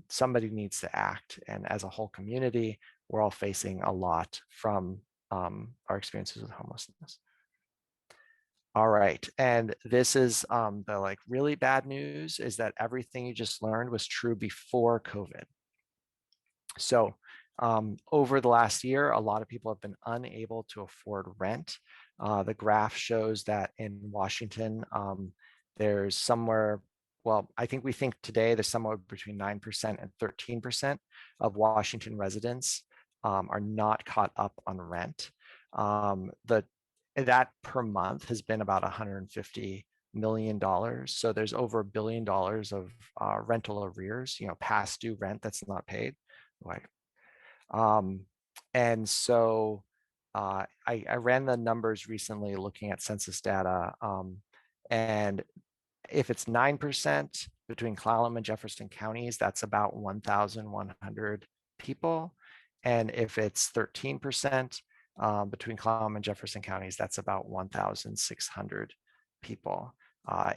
somebody needs to act. And as a whole community, we're all facing a lot from our experiences with homelessness. All right, and this is the like really bad news, is that everything you just learned was true before COVID. So over the last year, a lot of people have been unable to afford rent. The graph shows that in Washington, there's somewhere, well, I think we think today there's somewhere between 9% and 13% of Washington residents are not caught up on rent. That per month has been about $150 million. So there's over $1 billion of rental arrears, past due rent that's not paid. Right. And so I ran the numbers recently looking at census data, and if it's 9% between Clallam and Jefferson counties, that's about 1,100 people. And if it's 13% between Clallam and Jefferson counties, that's about 1,600 people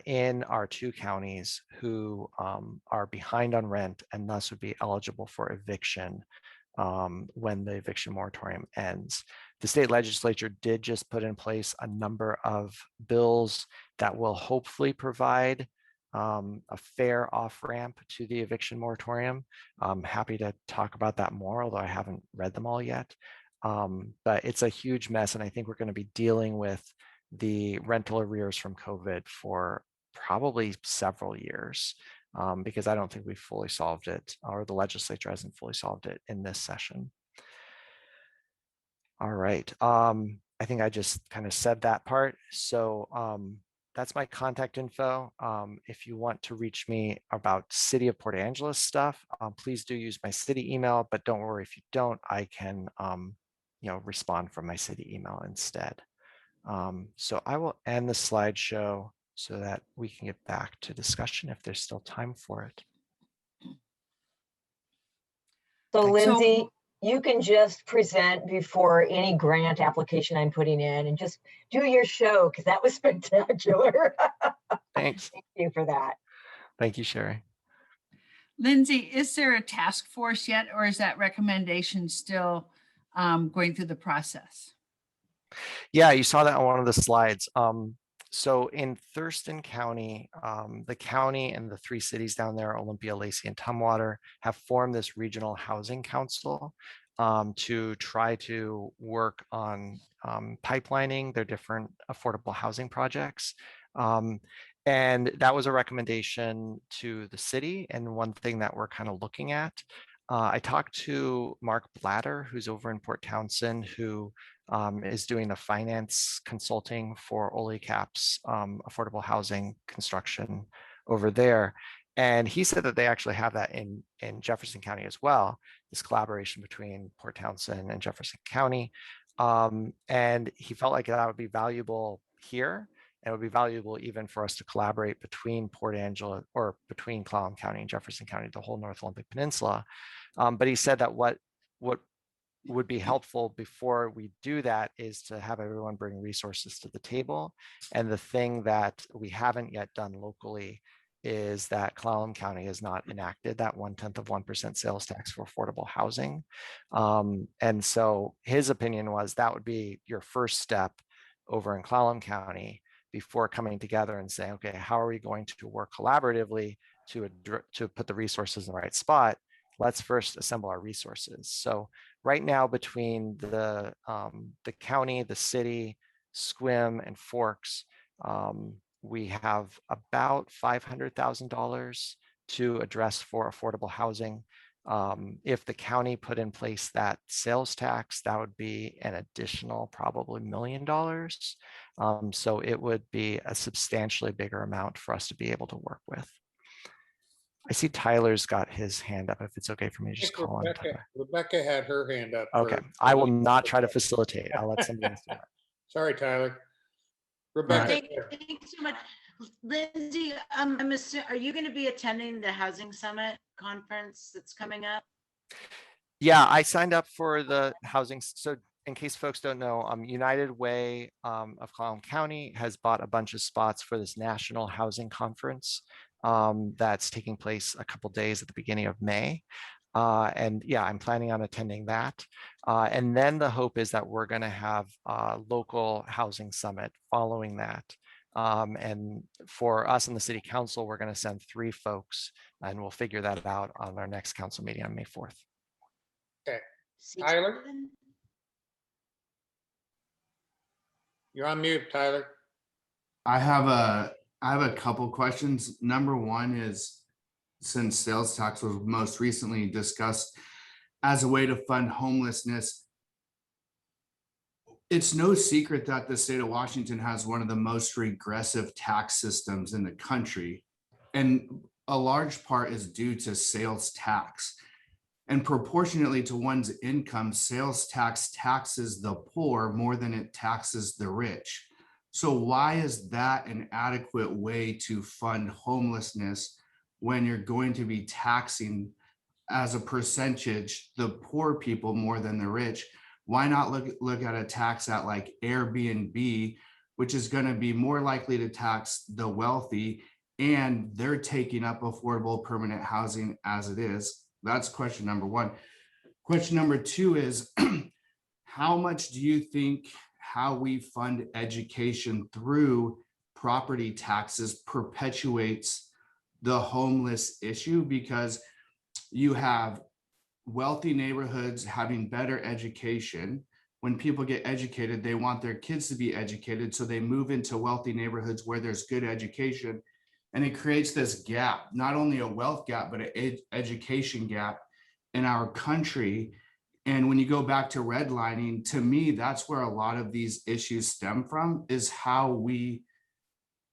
in our two counties who are behind on rent and thus would be eligible for eviction when the eviction moratorium ends. The state legislature did just put in place a number of bills that will hopefully provide a fair off-ramp to the eviction moratorium. I'm happy to talk about that more, although I haven't read them all yet. But it's a huge mess, and I think we're going to be dealing with the rental arrears from COVID for probably several years. Because I don't think we've fully solved it, or the legislature hasn't fully solved it in this session. All right. I think I just kind of said that part. So that's my contact info. If you want to reach me about City of Port Angeles stuff, please do use my city email, but don't worry if you don't, I can respond from my city email instead. So I will end the slideshow so that we can get back to discussion if there's still time for it. So Thanks. Lindsay, you can just present before any grant application I'm putting in and just do your show because that was spectacular. Thanks. Thank you for that. Thank you, Sherry. Lindsay, is there a task force yet, or is that recommendation still going through the process? Yeah, you saw that on one of the slides. So in Thurston County, the county and the three cities down there, Olympia, Lacey, and Tumwater, have formed this regional housing council to try to work on pipelining their different affordable housing projects. And that was a recommendation to the city, and one thing that we're kind of looking at. I talked to Mark Blatter, who's over in Port Townsend, who is doing the finance consulting for OLICAP's affordable housing construction over there. And he said that they actually have that in Jefferson County as well, this collaboration between Port Townsend and Jefferson County. And he felt like that would be valuable here. And it would be valuable even for us to collaborate between Port Angeles, or between Clallam County and Jefferson County, the whole North Olympic Peninsula. But he said that what would be helpful before we do that is to have everyone bring resources to the table. And the thing that we haven't yet done locally is that Clallam County has not enacted that 0.1% sales tax for affordable housing. And so his opinion was that would be your first step over in Clallam County before coming together and saying, okay, how are we going to work collaboratively to put the resources in the right spot? Let's first assemble our resources. So right now, between the county, the city, SQUIM, and Forks, we have about $500,000 to address for affordable housing. If the county put in place that sales tax, that would be an additional probably $1 million. So it would be a substantially bigger amount for us to be able to work with. I see Tyler's got his hand up. If it's okay for me to just call on Tyler. Rebecca had her hand up. Okay, first. I will not try to facilitate. I'll let somebody else do it. Sorry, Tyler. Rebecca. Thanks so much. Lindsay, are you going to be attending the Housing Summit conference that's coming up? Yeah, I signed up for the housing. So in case folks don't know, United Way of Clallam County has bought a bunch of spots for this national housing conference that's taking place a couple days at the beginning of May. And yeah, I'm planning on attending that. And then the hope is that we're going to have a local housing summit following that. And for us in the city council, we're going to send 3 folks, and we'll figure that out on our next council meeting on May 4th. Okay. Tyler? You're on mute, Tyler. I have a couple questions. Number one is, since sales tax was most recently discussed, as a way to fund homelessness. It's no secret that the state of Washington has one of the most regressive tax systems in the country. And a large part is due to sales tax. And proportionately to one's income, sales tax taxes the poor more than it taxes the rich. So why is that an adequate way to fund homelessness when you're going to be taxing as a percentage the poor people more than the rich? Why not look at a tax at like Airbnb, which is going to be more likely to tax the wealthy, and they're taking up affordable permanent housing as it is? That's question number one. Question number two is, how much do you think how we fund education through property taxes perpetuates the homeless issue? Because you have wealthy neighborhoods having better education. When people get educated, they want their kids to be educated, so they move into wealthy neighborhoods where there's good education. And it creates this gap, not only a wealth gap, but an education gap in our country. And when you go back to redlining, to me, that's where a lot of these issues stem from, is how we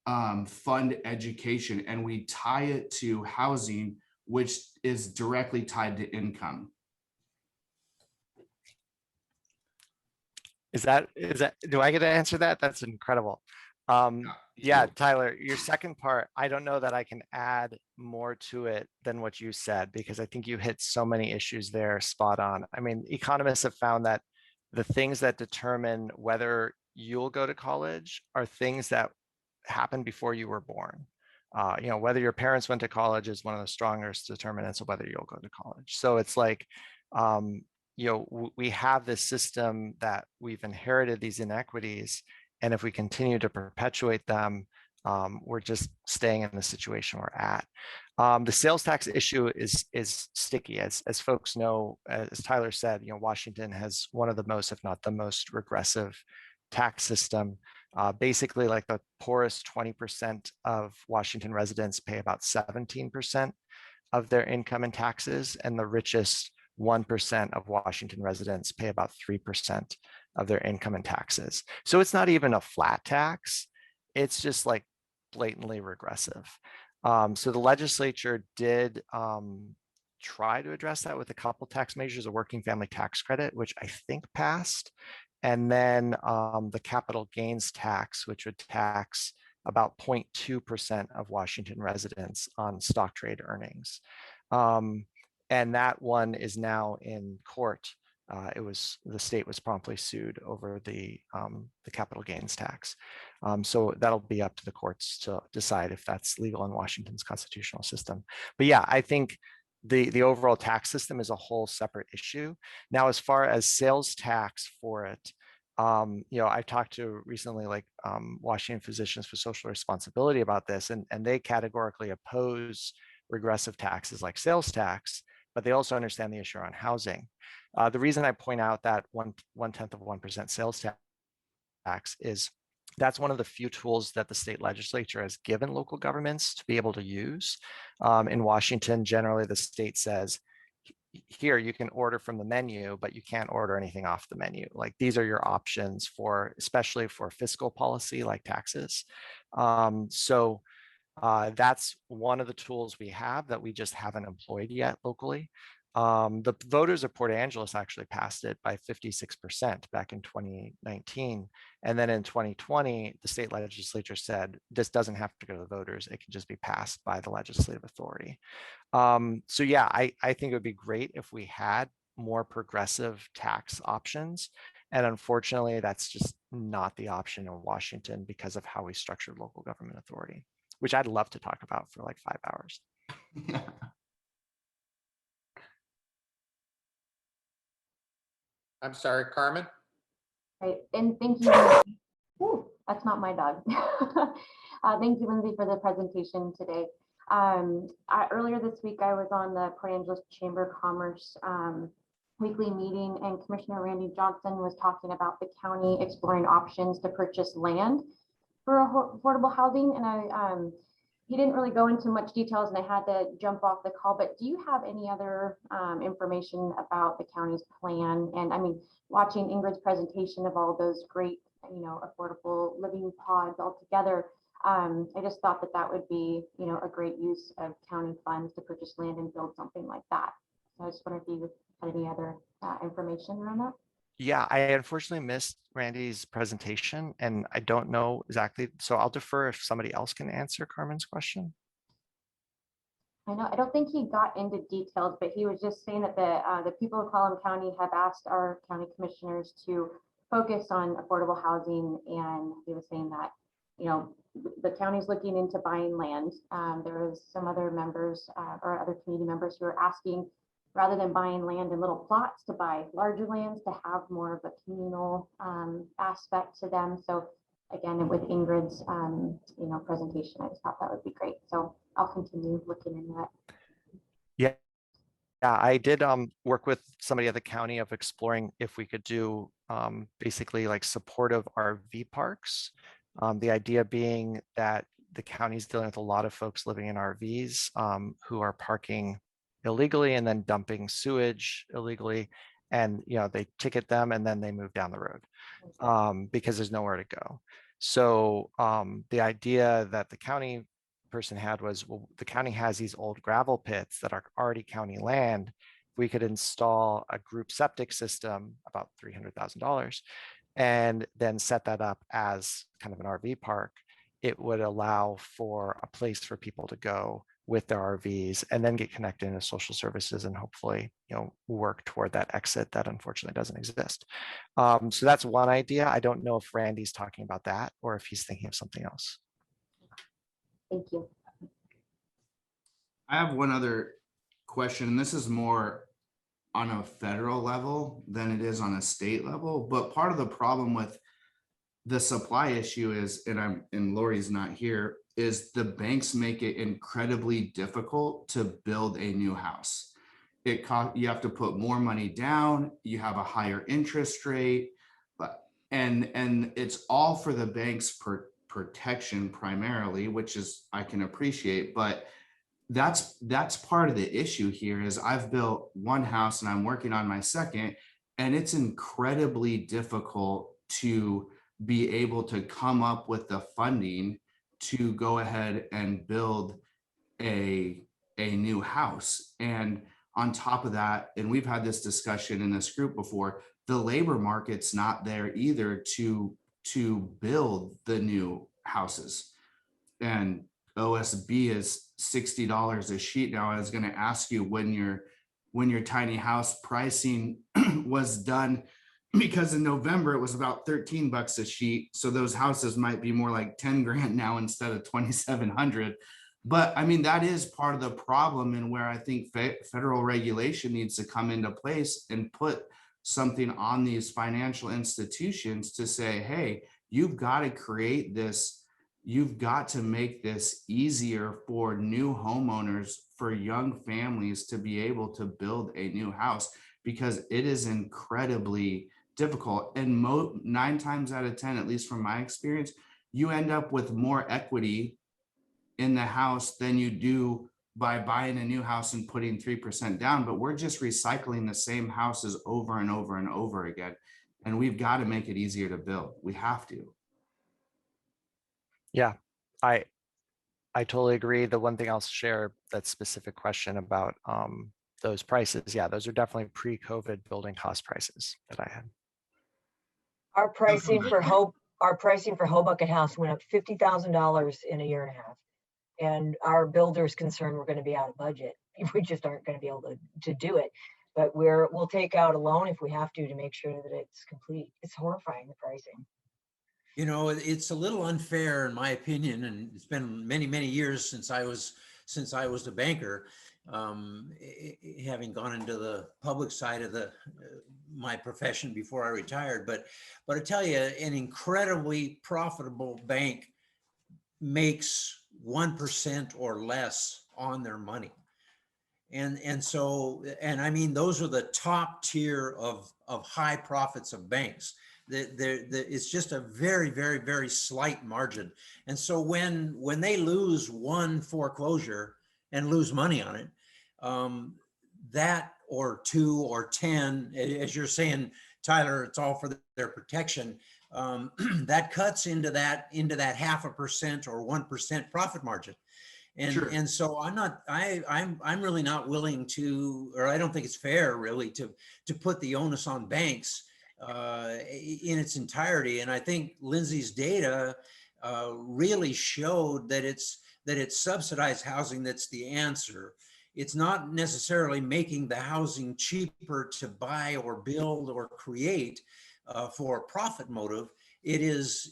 fund education, and we tie it to housing, which is directly tied to income. Is that, do I get to answer that? That's incredible. Yeah, Tyler, your second part, I don't know that I can add more to it than what you said, because I think you hit so many issues there spot on. I mean, economists have found that the things that determine whether you'll go to college are things that happened before you were born. You know, whether your parents went to college is one of the strongest determinants of whether you'll go to college. So it's like, you know, we have this system that we've inherited these inequities, and if we continue to perpetuate them, we're just staying in the situation we're at. The sales tax issue is sticky, as folks know. As Tyler said, you know, Washington has one of the most, if not the most, regressive tax system. Basically, like the poorest 20% of Washington residents pay about 17% of their income in taxes, and the richest 1% of Washington residents pay about 3% of their income in taxes. So it's not even a flat tax. It's just like blatantly regressive. So the legislature did try to address that with a couple tax measures, a working family tax credit, which I think passed, and then the capital gains tax, which would tax about 0.2% of Washington residents on stock trade earnings. And that one is now in court. The state was promptly sued over the capital gains tax. So that'll be up to the courts to decide if that's legal in Washington's constitutional system. But yeah, I think the overall tax system is a whole separate issue. Now, as far as sales tax for it, you know, I talked to recently, like Washington Physicians for Social Responsibility about this, and they categorically oppose regressive taxes like sales tax, but they also understand the issue around housing. The reason I point out that 0.1% sales tax is that's one of the few tools that the state legislature has given local governments to be able to use. In Washington, generally, the state says, here you can order from the menu, but you can't order anything off the menu. Like, these are your options for, especially for fiscal policy like taxes. So that's one of the tools we have that we just haven't employed yet locally. The voters of Port Angeles actually passed it by 56% back in 2019. And then in 2020, the state legislature said, this doesn't have to go to the voters. It can just be passed by the legislative authority. So yeah, I think it would be great if we had more progressive tax options. And unfortunately, that's just not the option in Washington because of how we structured local government authority, which I'd love to talk about for like 5 hours. I'm sorry, Carmen? Right, and thank you. Ooh, that's not my dog. Thank you, Lindsay, for the presentation today. Earlier this week, I was on the Port Angeles Chamber of Commerce weekly meeting, and Commissioner Randy Johnson was talking about the county exploring options to purchase land for affordable housing. And he didn't really go into much details and I had to jump off the call, but do you have any other information about the county's plan? And I mean, watching Ingrid's presentation of all those great, affordable living pods all together, I just thought that that would be, a great use of county funds to purchase land and build something like that. So I just wondered if you had any other information around that. Yeah, I unfortunately missed Randy's presentation and I don't know exactly. So I'll defer if somebody else can answer Carmen's question. I don't think he got into details, but he was just saying that the people of Colum County have asked our county commissioners to focus on affordable housing. And he was saying that, the county's looking into buying land. There was some other members or other community members who are asking, rather than buying land in little plots, to buy larger lands to have more of a communal aspect to them. So again, with Ingrid's, presentation, I just thought that would be great. So I'll continue looking into that. Yeah, I did work with somebody at the county of exploring if we could do basically like supportive RV parks. The idea being that the county's dealing with a lot of folks living in RVs who are parking illegally and then dumping sewage illegally, and they ticket them and then they move down the road because there's nowhere to go. So the idea that the county person had was, well, the county has these old gravel pits that are already county land. We could install a group septic system, about $300,000, and then set that up as kind of an RV park. It would allow for a place for people to go with their RVs and then get connected into social services and hopefully, work toward that exit that unfortunately doesn't exist. So that's one idea. I don't know if Randy's talking about that or if he's thinking of something else. Thank you. I have one other question, and this is more on a federal level than it is on a state level. But part of the problem with the supply issue is, and Lori's not here, is the banks make it incredibly difficult to build a new house. You have to put more money down, you have a higher interest rate, and it's all for the bank's protection primarily, which is, I can appreciate, but that's part of the issue here. Is I've built one house and I'm working on my second, and it's incredibly difficult to be able to come up with the funding to go ahead and build a new house. And on top of that, and we've had this discussion in this group before, the labor market's not there either to build the new houses. And OSB is $60 a sheet now. I was going to ask you when your tiny house pricing was done, because in November it was about $13 a sheet. So those houses might be more like 10 grand now instead of 2,700. But I mean, that is part of the problem, and where I think federal regulation needs to come into place and put something on these financial institutions to say, hey, you've got to create this. You've got to make this easier for new homeowners, for young families to be able to build a new house, because it is incredibly difficult. And 9 times out of 10, at least from my experience, you end up with more equity in the house than you do by buying a new house and putting 3% down. But we're just recycling the same houses over and over and over again. And we've got to make it easier to build. We have to. Yeah, I totally agree. The one thing I'll share, that specific question about those prices. Yeah, those are definitely pre-COVID building cost prices that I had. Our pricing for Hoboken House went up $50,000 in a year and a half. And our builder's concerned we're going to be out of budget. We just aren't going to be able to do it. But we'll take out a loan if we have to make sure that it's complete. It's horrifying, the pricing. It's a little unfair in my opinion, and it's been many, many years since I was a banker, having gone into the public side of my profession before I retired. But I tell you, an incredibly profitable bank makes 1% or less on their money. And so I mean, those are the top tier of high profits of banks. It's just a very, very, very slight margin. And so when they lose one foreclosure and lose money on it, that or 2 or 10, as you're saying, Tyler, it's all for their protection. That cuts into that 0.5% or 1% profit margin. And, Sure. and so I'm really not willing to, or I don't think it's fair really to put the onus on banks in its entirety. And I think Lindsay's data really showed that it's subsidized housing that's the answer. It's not necessarily making the housing cheaper to buy or build or create for a profit motive. It is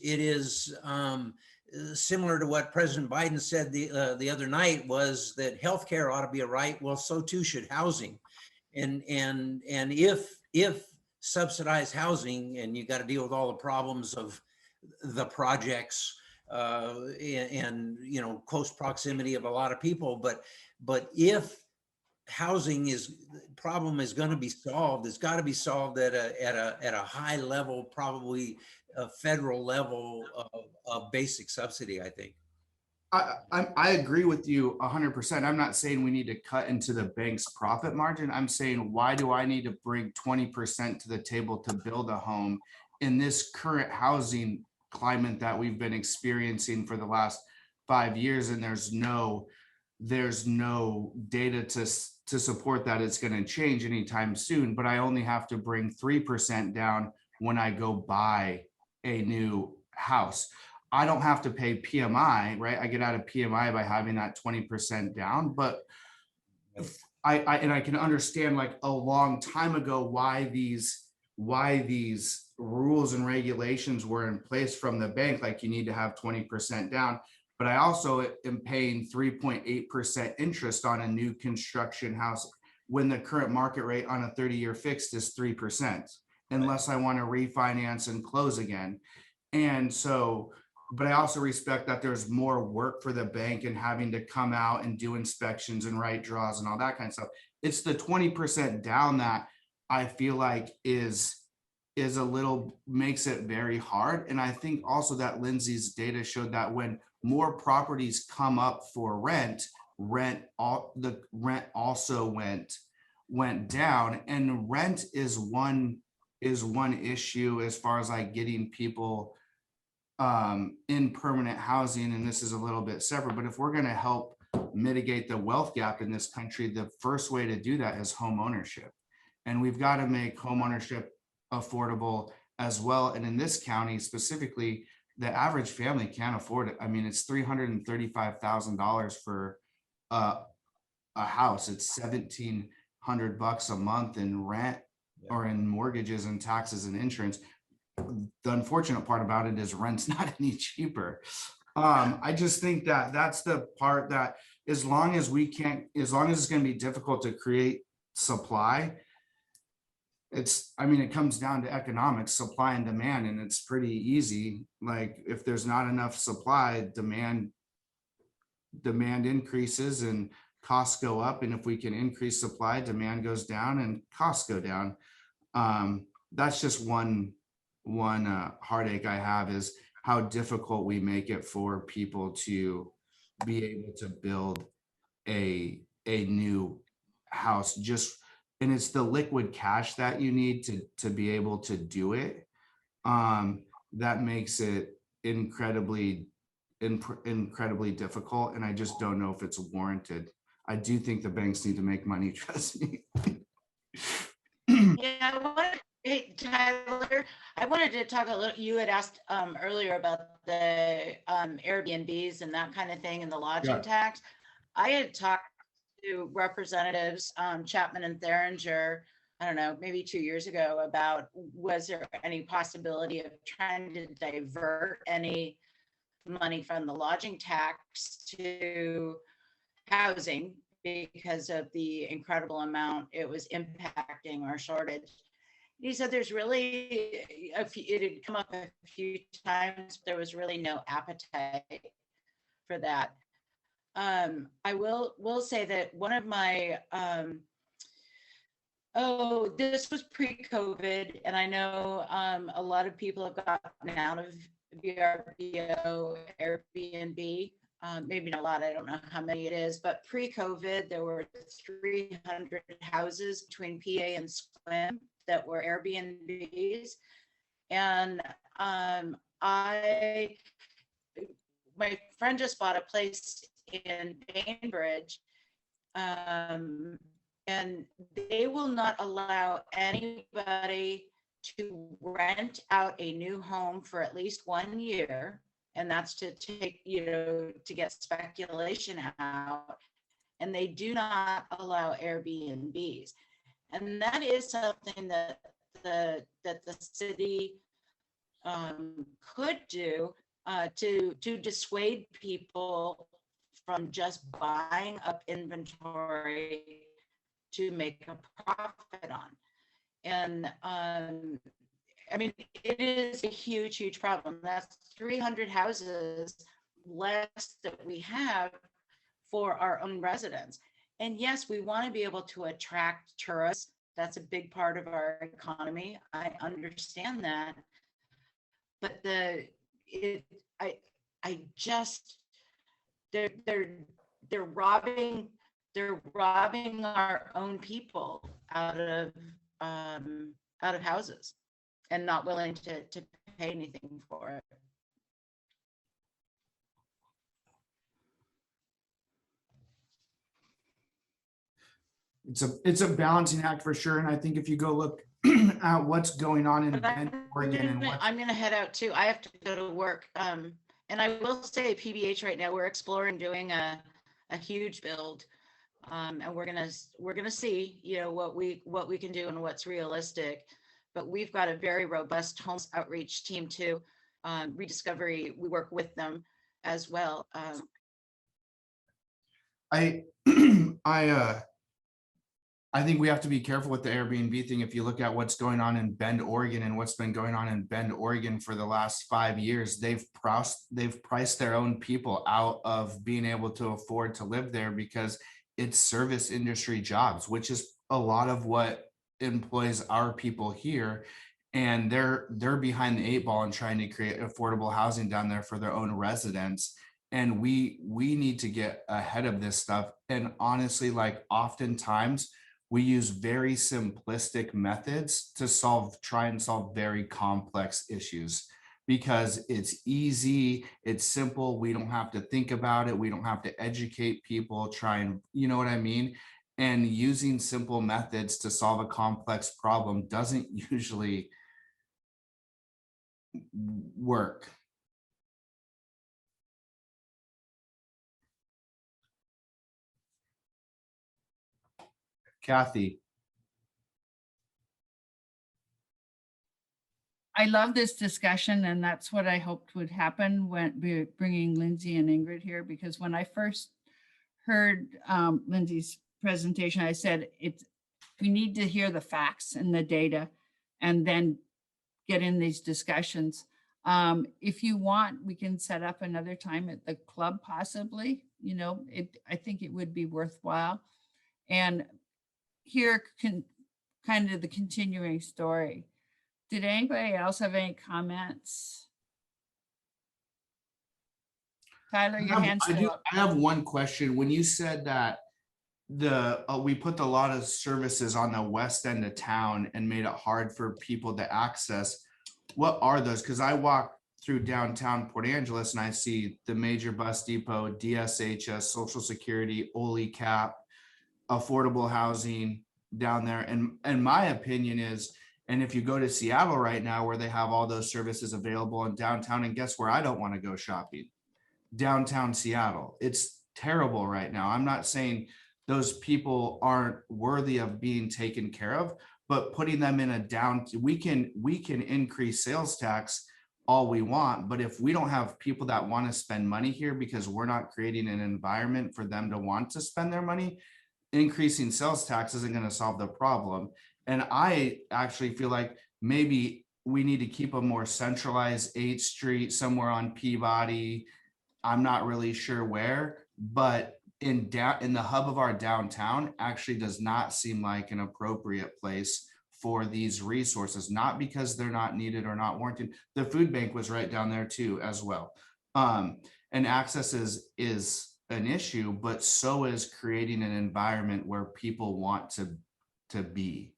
similar to what President Biden said the other night, was that healthcare ought to be a right. Well, so too should housing. And if subsidized housing, and you got to deal with all the problems of the projects and close proximity of a lot of people, but if housing problem is going to be solved, it's got to be solved at a high level, probably a federal level of basic subsidy, I think. I agree with you 100%. I'm not saying we need to cut into the bank's profit margin. I'm saying, why do I need to bring 20% to the table to build a home in this current housing climate that we've been experiencing for the last 5 years? And there's no data to support that it's going to change anytime soon. But I only have to bring 3% down when I go buy a new house. I don't have to pay PMI, right? I get out of PMI by having that 20% down. But I can understand, like, a long time ago why these rules and regulations were in place from the bank, like you need to have 20% down. But I also am paying 3.8% interest on a new construction house when the current market rate on a 30-year fixed is 3%, unless I want to refinance and close again. And so, but I also respect that there's more work for the bank and having to come out and do inspections and write draws and all that kind of stuff. It's the 20% down that I feel like is a little, makes it very hard. And I think also that Lindsay's data showed that when more properties come up for the rent also went down. And rent is one issue as far as like getting people in permanent housing. And this is a little bit separate, but if we're going to help mitigate the wealth gap in this country, the first way to do that is home ownership. And we've got to make home ownership affordable as well. And in this county specifically, the average family can't afford it. I mean, it's $335,000 for a house. It's $1,700 a month in rent or in mortgages and taxes and insurance. The unfortunate part about it is rent's not any cheaper. I just think that that's the part that as long as it's going to be difficult to create supply, it comes down to economics, supply and demand, and it's pretty easy. Like, if there's not enough supply, demand increases and costs go up. And if we can increase supply, demand goes down and costs go down. That's just one heartache I have, is how difficult we make it for people to be able to build a new house. And it's the liquid cash that you need to be able to do it. That makes it incredibly difficult. And I just don't know if it's warranted. I do think the banks need to make money, trust me. Yeah, hey, Tyler, I wanted to talk a little, you had asked earlier about the Airbnbs and that kind of thing and the lodging tax. I had talked to representatives Chapman and Theringer, I don't know, maybe 2 years ago, about was there any possibility of trying to divert any money from the lodging tax to housing because of the incredible amount it was impacting our shortage. He said there's really, it had come up a few times, but there was really no appetite for that. I will say that one of my Oh, this was pre-COVID, and I know a lot of people have gotten out of VRBO, Airbnb. Maybe not a lot, I don't know how many it is, but pre-COVID, there were 300 houses between PA and Sequim that were Airbnbs. And my friend just bought a place in Bainbridge, and they will not allow anybody to rent out a new home for at least 1 year. And that's to take, to get speculation out. And they do not allow Airbnbs. And that is something that the city could do to dissuade people from just buying up inventory to make a profit on. And I mean, it is a huge, huge problem. That's 300 houses less that we have for our own residents. And yes, we want to be able to attract tourists. That's a big part of our economy. I understand that. But they're robbing our own people out of houses and not willing to pay anything for it. It's a balancing act for sure. And I think if you go look at what's going on in Bend, Oregon, and I'm gonna head out too. I have to go to work. And I will say PBH right now, we're exploring doing a huge build. And we're gonna see, what we can do and what's realistic. But we've got a very robust homes outreach team too. Rediscovery, we work with them as well. I think we have to be careful with the Airbnb thing. If you look at what's going on in Bend, Oregon, and what's been going on in Bend, Oregon for the last 5 years, they've priced their own people out of being able to afford to live there because it's service industry jobs, which is a lot of what employs our people here. And they're behind the 8 ball and trying to create affordable housing down there for their own residents. And we need to get ahead of this stuff. And honestly, like oftentimes we use very simplistic methods to try and solve very complex issues because it's easy, it's simple. We don't have to think about it. We don't have to educate people, you know what I mean? And using simple methods to solve a complex problem doesn't usually work. Kathy. I love this discussion, and that's what I hoped would happen when bringing Lindsay and Ingrid here, because when I first heard Lindsay's presentation, I said we need to hear the facts and the data and then get in these discussions. If you want, we can set up another time at the club possibly, I think it would be worthwhile. And hear kind of the continuing story. Did anybody else have any comments? Tyler, your hand's still up. I have one question. When you said that we put a lot of services on the west end of town and made it hard for people to access, what are those? Because I walk through downtown Port Angeles and I see the major bus depot, DSHS, Social Security, Ole Cap, affordable housing down there. And my opinion is, and if you go to Seattle right now where they have all those services available in downtown, and guess where I don't want to go shopping? Downtown Seattle. It's terrible right now. I'm not saying those people aren't worthy of being taken care of, but putting them in we can increase sales tax all we want, but if we don't have people that want to spend money here because we're not creating an environment for them to want to spend their money, increasing sales tax isn't going to solve the problem. And I actually feel like maybe we need to keep a more centralized 8th Street somewhere on Peabody. I'm not really sure where, but in the hub of our downtown actually does not seem like an appropriate place for these resources, not because they're not needed or not warranted. The food bank was right down there too, as well. And access is an issue, but so is creating an environment where people want to be.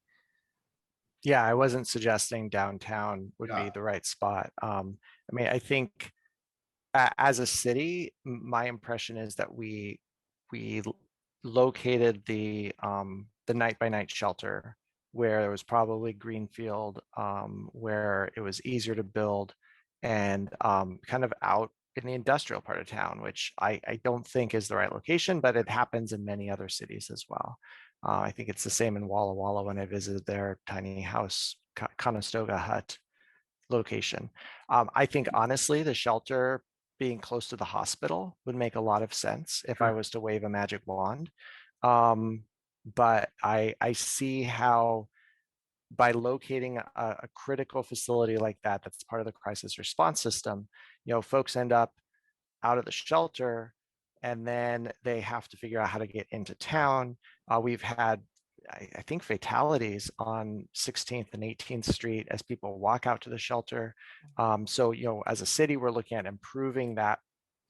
Yeah, I wasn't suggesting downtown would Yeah. be the right spot. I mean, I think as a city, my impression is that we located the night by night shelter where there was probably greenfield, where it was easier to build, and kind of out in the industrial part of town, which I don't think is the right location, but it happens in many other cities as well. I think it's the same in Walla Walla when I visited their tiny house, Conestoga hut location. I think honestly, the shelter being close to the hospital would make a lot of sense if I Sure. was to wave a magic wand. But I see how by locating a critical facility like that, that's part of the crisis response system, you know, folks end up out of the shelter and then they have to figure out how to get into town. We've had, I think, fatalities on 16th and 18th Street as people walk out to the shelter. So, you know, as a city, we're looking at improving that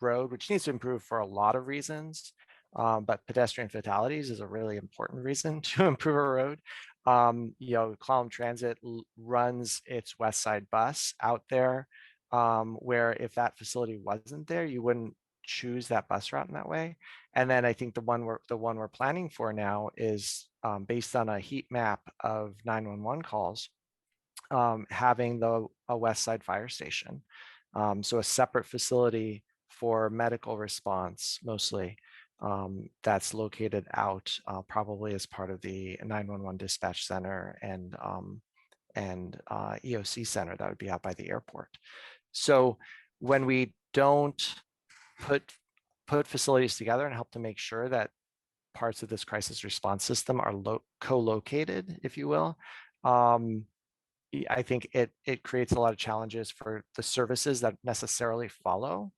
road, which needs to improve for a lot of reasons. But pedestrian fatalities is a really important reason to improve a road. You know, Clallam Transit runs its West Side bus out there, where if that facility wasn't there, you wouldn't choose that bus route in that way. And then I think the one we're planning for now is based on a heat map of 911 calls, having a West Side fire station. So a separate facility for medical response, mostly, that's located out probably as part of the 911 dispatch center and EOC center that would be out by the airport. So when we don't put facilities together and help to make sure that parts of this crisis response system are co-located, if you will, I think it creates a lot of challenges for the services that necessarily follow.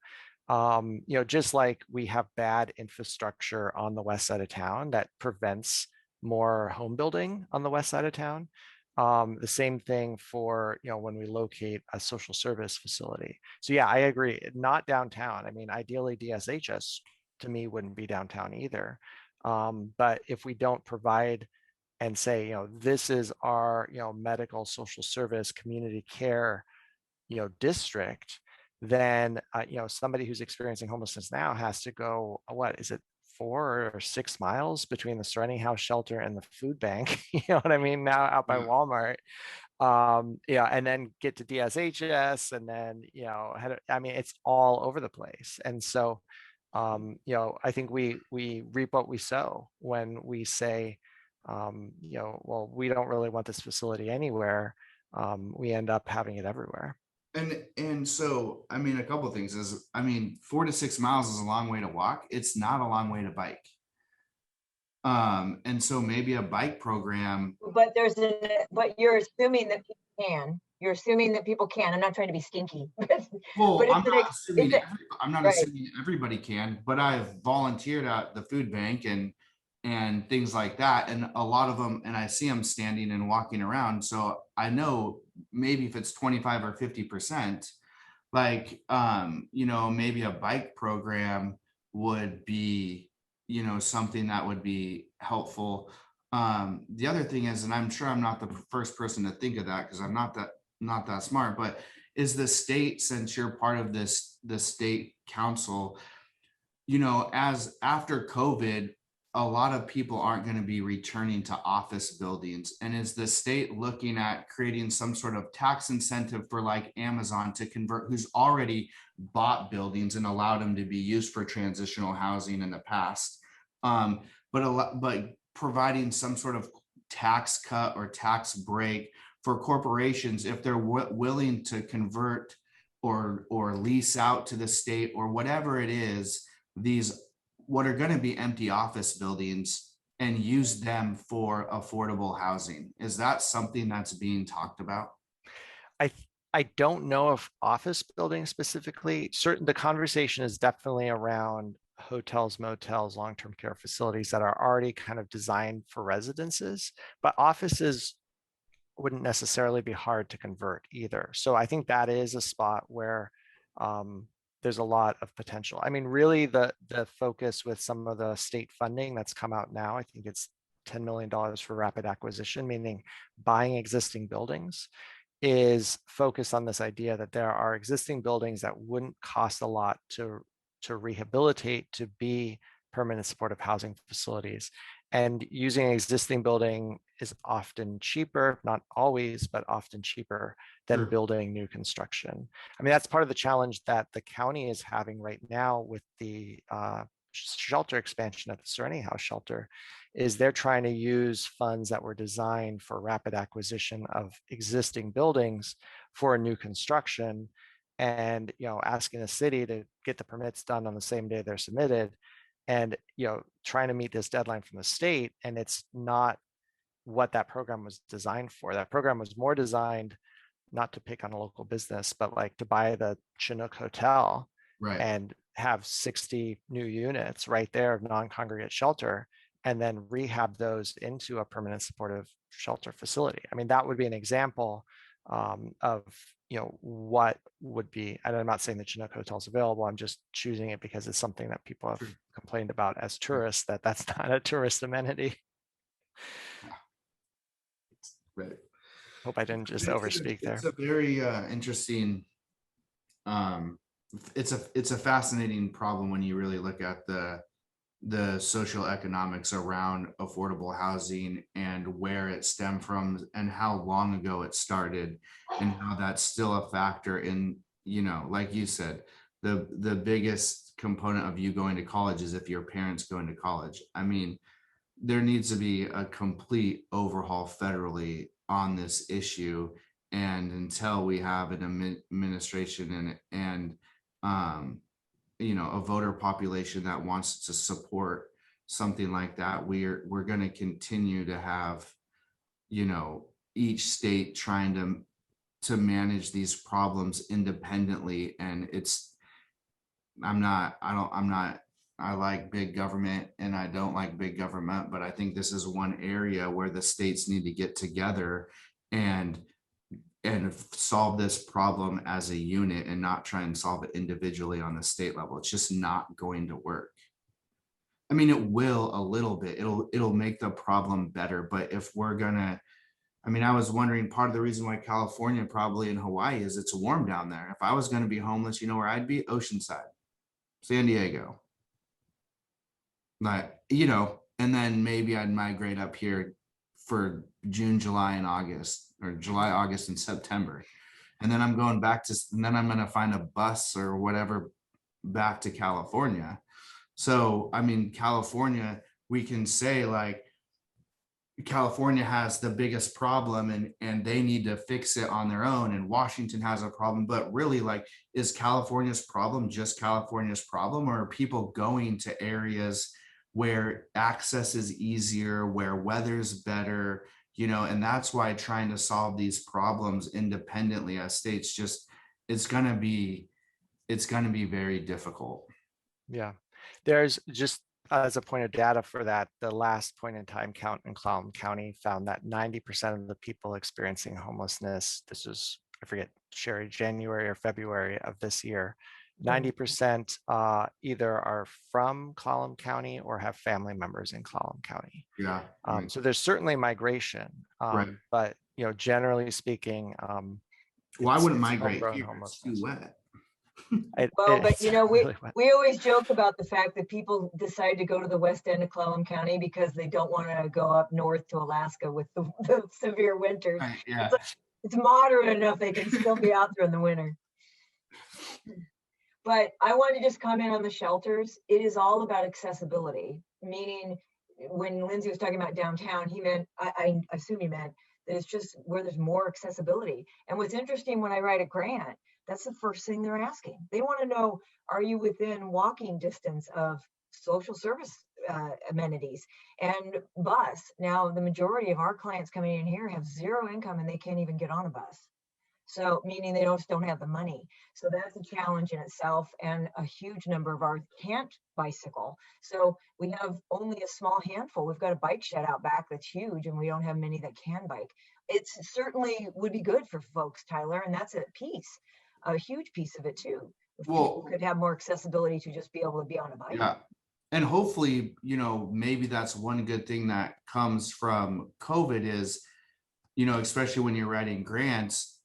You know, just like we have bad infrastructure on the west side of town that prevents more home building on the west side of town. The same thing for, you know, when we locate a social service facility. So yeah, I agree. Not downtown. I mean, ideally DSHS to me wouldn't be downtown either. But if we don't provide and say, you know, this is our, you know, medical, social service, community care, you know, district, then, you know, somebody who's experiencing homelessness now has to go, what is it, 4 or 6 miles between the Serenity House shelter and the food bank, you know what I mean, now out by Yeah. Walmart, yeah, and then get to DSHS, and then, you know, I mean, it's all over the place. And so, you know, I think we reap what we sow when we say, you know, well, we don't really want this facility anywhere. We end up having it everywhere. And so, I mean, a couple of things is, I mean, 4 to 6 miles is a long way to walk. It's not a long way to bike. And so maybe a bike program. But but you're assuming that people can. You're assuming that people can. I'm not trying to be stinky. Well, But I'm not assuming right. assuming everybody can, but I've volunteered at the food bank and things like that. And a lot of them, and I see them standing and walking around. So I know maybe if it's 25 or 50%, like, you know, maybe a bike program would be, you know, something that would be helpful. The other thing is, and I'm sure I'm not the first person to think of that because I'm not that smart, but is the state, since you're part of the state council, you know, as after COVID, a lot of people aren't going to be returning to office buildings. And is the state looking at creating some sort of tax incentive for like Amazon to convert, who's already bought buildings and allowed them to be used for transitional housing in the past? But providing some sort of tax cut or tax break for corporations if they're willing to convert or lease out to the state or whatever it is, these what are going to be empty office buildings, and use them for affordable housing. Is that something that's being talked about? I don't know if office buildings specifically. The conversation is definitely around hotels, motels, long-term care facilities that are already kind of designed for residences, but offices wouldn't necessarily be hard to convert either. So I think that is a spot where there's a lot of potential. I mean, really the focus with some of the state funding that's come out now, I think it's $10 million for rapid acquisition, meaning buying existing buildings, is focused on this idea that there are existing buildings that wouldn't cost a lot to rehabilitate to be permanent supportive housing facilities. And using an existing building is often cheaper, not always, but often cheaper than Sure. building new construction. I mean, that's part of the challenge that the county is having right now with the shelter expansion at the Serenity House shelter, is they're trying to use funds that were designed for rapid acquisition of existing buildings for a new construction, and asking the city to get the permits done on the same day they're submitted, and trying to meet this deadline from the state. And it's not what that program was designed for. That program was more designed not to pick on a local business, but like to buy the Chinook Hotel Right. and have 60 new units right there of non-congregate shelter, and then rehab those into a permanent supportive shelter facility. I mean, that would be an example of what would be, and I'm not saying the Chinook Hotel is available, I'm just choosing it because it's something that people have Sure. complained about as tourists, that's not a tourist amenity. Right. Hope I didn't just It's a- overspeak there. It's a very interesting, it's a fascinating problem when you really look at the social economics around affordable housing and where it stemmed from and how long ago it started, and how that's still a factor in, like you said, the biggest component of you going to college is if your parents going to college. I mean, there needs to be a complete overhaul federally on this issue. And until we have an administration and a voter population that wants to support something like that, we're going to continue to have, each state trying to manage these problems independently. And I like big government and I don't like big government, but I think this is one area where the states need to get together and solve this problem as a unit and not try and solve it individually on the state level. It's just not going to work. I mean, it will a little bit, it'll make the problem better, but if we're gonna, I was wondering, part of the reason why California probably and Hawaii is it's warm down there. If I was going to be homeless, you know where I'd be? Oceanside, San Diego. But, and then maybe I'd migrate up here for June, July, and August, or July, August, and September. And then I'm going back and then I'm going to find a bus or whatever back to California. So, I mean, California, we can say like, California has the biggest problem and they need to fix it on their own, and Washington has a problem, but really, like, is California's problem just California's problem, or are people going to areas where access is easier, where weather's better, and that's why trying to solve these problems independently as states, it's going to be very difficult. Yeah, there's just as a point of data for that, the last point in time count in Clallam County found that 90% of the people experiencing homelessness, this was, I forget, Sherry, January or February of this year, 90% either are from Clallam County or have family members in Clallam County. Yeah. So there's certainly migration, Right. but generally speaking, well, I wouldn't it's migrate homegrown here. It's too homelessness. wet. Well, but it's really wet. we always joke about the fact that people decide to go to the west end of Clallam County because they don't want to go up north to Alaska with the severe winters. Right, yeah. It's moderate enough they can still be out there in the winter. But I want to just comment on the shelters. It is all about accessibility, meaning when Lindsay was talking about downtown, he meant, I assume he meant that it's just where there's more accessibility. And what's interesting, when I write a grant, that's the first thing they're asking. They want to know, are you within walking distance of social service amenities and bus? Now, the majority of our clients coming in here have zero income and they can't even get on a bus. So meaning they don't have the money. So that's a challenge in itself. And a huge number of ours can't bicycle. So we have only a small handful. We've got a bike shed out back that's huge, and we don't have many that can bike. It's certainly would be good for folks, Tyler, and that's a huge piece of it too. If people Well, could have more accessibility to just be able to be on a bike. yeah. And hopefully, maybe that's one good thing that comes from COVID is, especially when you're writing grants,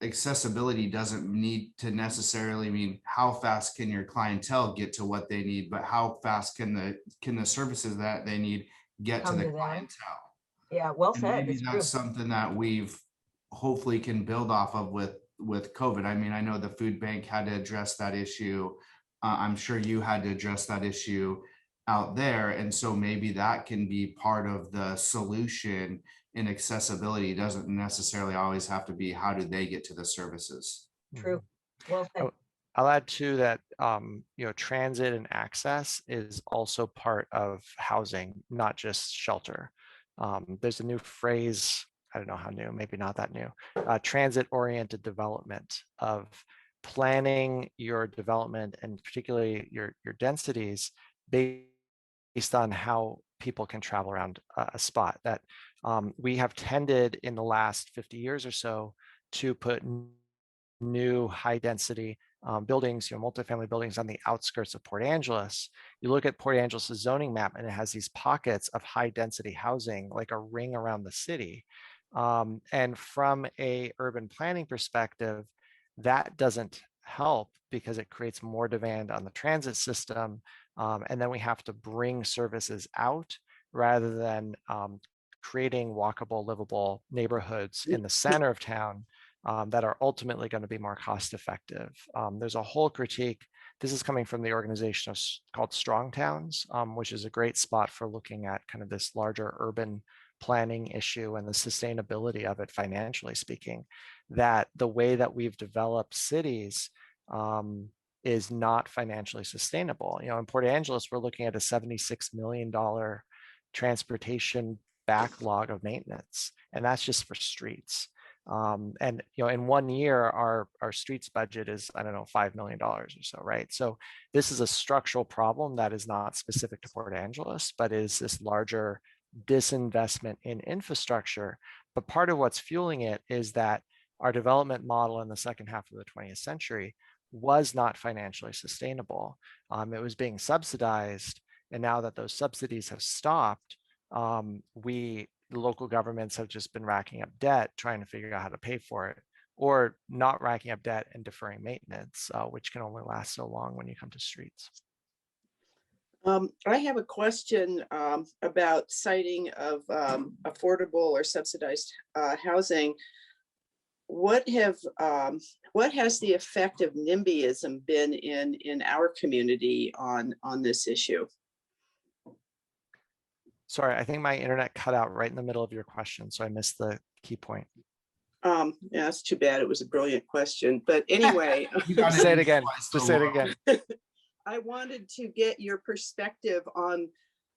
accessibility doesn't need to necessarily mean how fast can your clientele get to what they need, but how fast can the services that they need get Come to to the them. clientele. Yeah, well And said. maybe It's true. that's something that we've hopefully can build off of with COVID. I mean, I know the food bank had to address that issue. I'm sure you had to address that issue out there. And so maybe that can be part of the solution in accessibility. It doesn't necessarily always have to be how do they get to the services. True. Well said. I'll add too that transit and access is also part of housing, not just shelter. There's a new phrase, I don't know how new, maybe not that new, transit-oriented development of planning your development and particularly your densities based on how people can travel around a spot. That we have tended in the last 50 years or so to put new high density buildings, multifamily buildings on the outskirts of Port Angeles. You look at Port Angeles' zoning map and it has these pockets of high density housing, like a ring around the city. And from a urban planning perspective, that doesn't help because it creates more demand on the transit system. And then we have to bring services out rather than creating walkable, livable neighborhoods in the center of town that are ultimately going to be more cost effective. There's a whole critique. This is coming from the organization called Strong Towns, which is a great spot for looking at kind of this larger urban planning issue and the sustainability of it financially speaking, that the way that we've developed cities is not financially sustainable. In Port Angeles, we're looking at a $76 million transportation backlog of maintenance, and that's just for streets. And in 1 year, our streets budget is, I don't know, $5 million or so, right? So this is a structural problem that is not specific to Port Angeles, but is this larger disinvestment in infrastructure. But part of what's fueling it is that our development model in the second half of the 20th century was not financially sustainable. It was being subsidized, and now that those subsidies have stopped, the local governments have just been racking up debt, trying to figure out how to pay for it, or not racking up debt and deferring maintenance, which can only last so long when you come to streets. I have a question about siting of affordable or subsidized housing. What has the effect of NIMBYism been in our community on this issue? Sorry, I think my internet cut out right in the middle of your question, so I missed the key point. Yeah, that's too bad. It was a brilliant question, but anyway. Say it again. Just say it again. I wanted to get your perspective on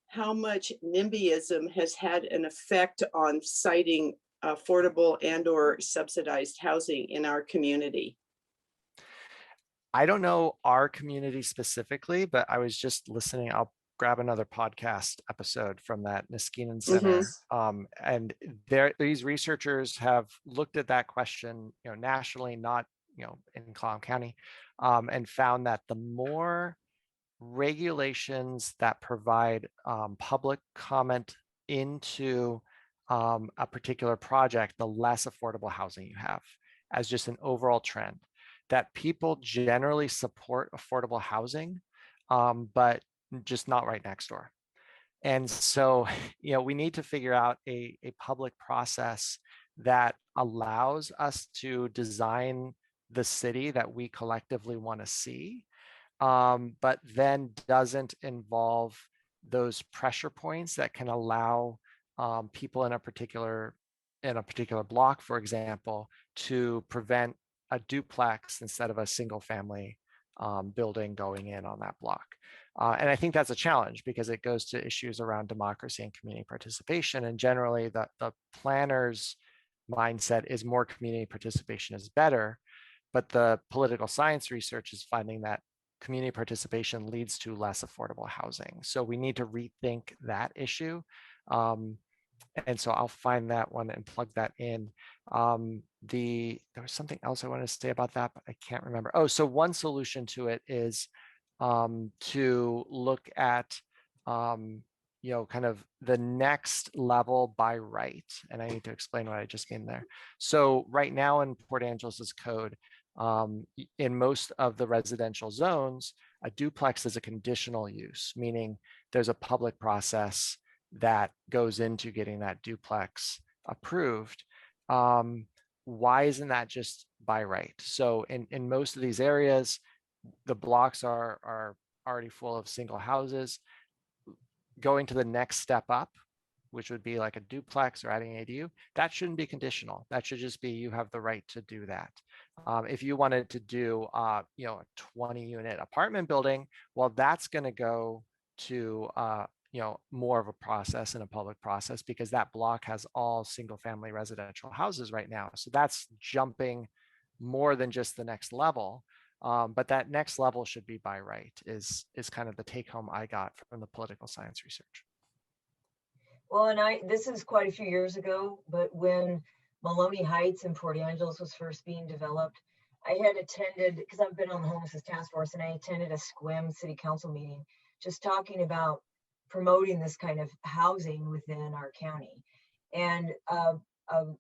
how much NIMBYism has had an effect on siting affordable and/or subsidized housing in our community. I don't know our community specifically, but I was just listening. I'll grab another podcast episode from that Niskanen Center. And these researchers have looked at that question, nationally, not, in Clallam County, and found that the more regulations that provide public comment into a particular project, the less affordable housing you have, as just an overall trend. That people generally support affordable housing, but just not right next door. And so, we need to figure out a public process that allows us to design the city that we collectively want to see, but then doesn't involve those pressure points that can allow people in a particular block, for example, to prevent a duplex instead of a single family building going in on that block. And I think that's a challenge because it goes to issues around democracy and community participation. And generally the planners mindset is more community participation is better. But the political science research is finding that community participation leads to less affordable housing. So we need to rethink that issue. And so I'll find that one and plug that in. There was something else I wanted to say about that, but I can't remember. Oh, so one solution to it is to look at, kind of the next level by right. And I need to explain what I just mean there. So right now in Port Angeles's code, in most of the residential zones, a duplex is a conditional use, meaning there's a public process that goes into getting that duplex approved. Why isn't that just by right? So in most of these areas, the blocks are already full of single houses. Going to the next step up, which would be like a duplex or adding an ADU, that shouldn't be conditional. That should just be you have the right to do that. If you wanted to do a 20-unit apartment building, well, that's going to go to more of a process and a public process, because that block has all single family residential houses right now. So that's jumping more than just the next level. But that next level should be by right is kind of the take home I got from the political science research. Well, and this is quite a few years ago, but when Maloney Heights in Port Angeles was first being developed, I had attended, because I've been on the homelessness task force, and I attended a SQUIM city council meeting just talking about promoting this kind of housing within our county. And a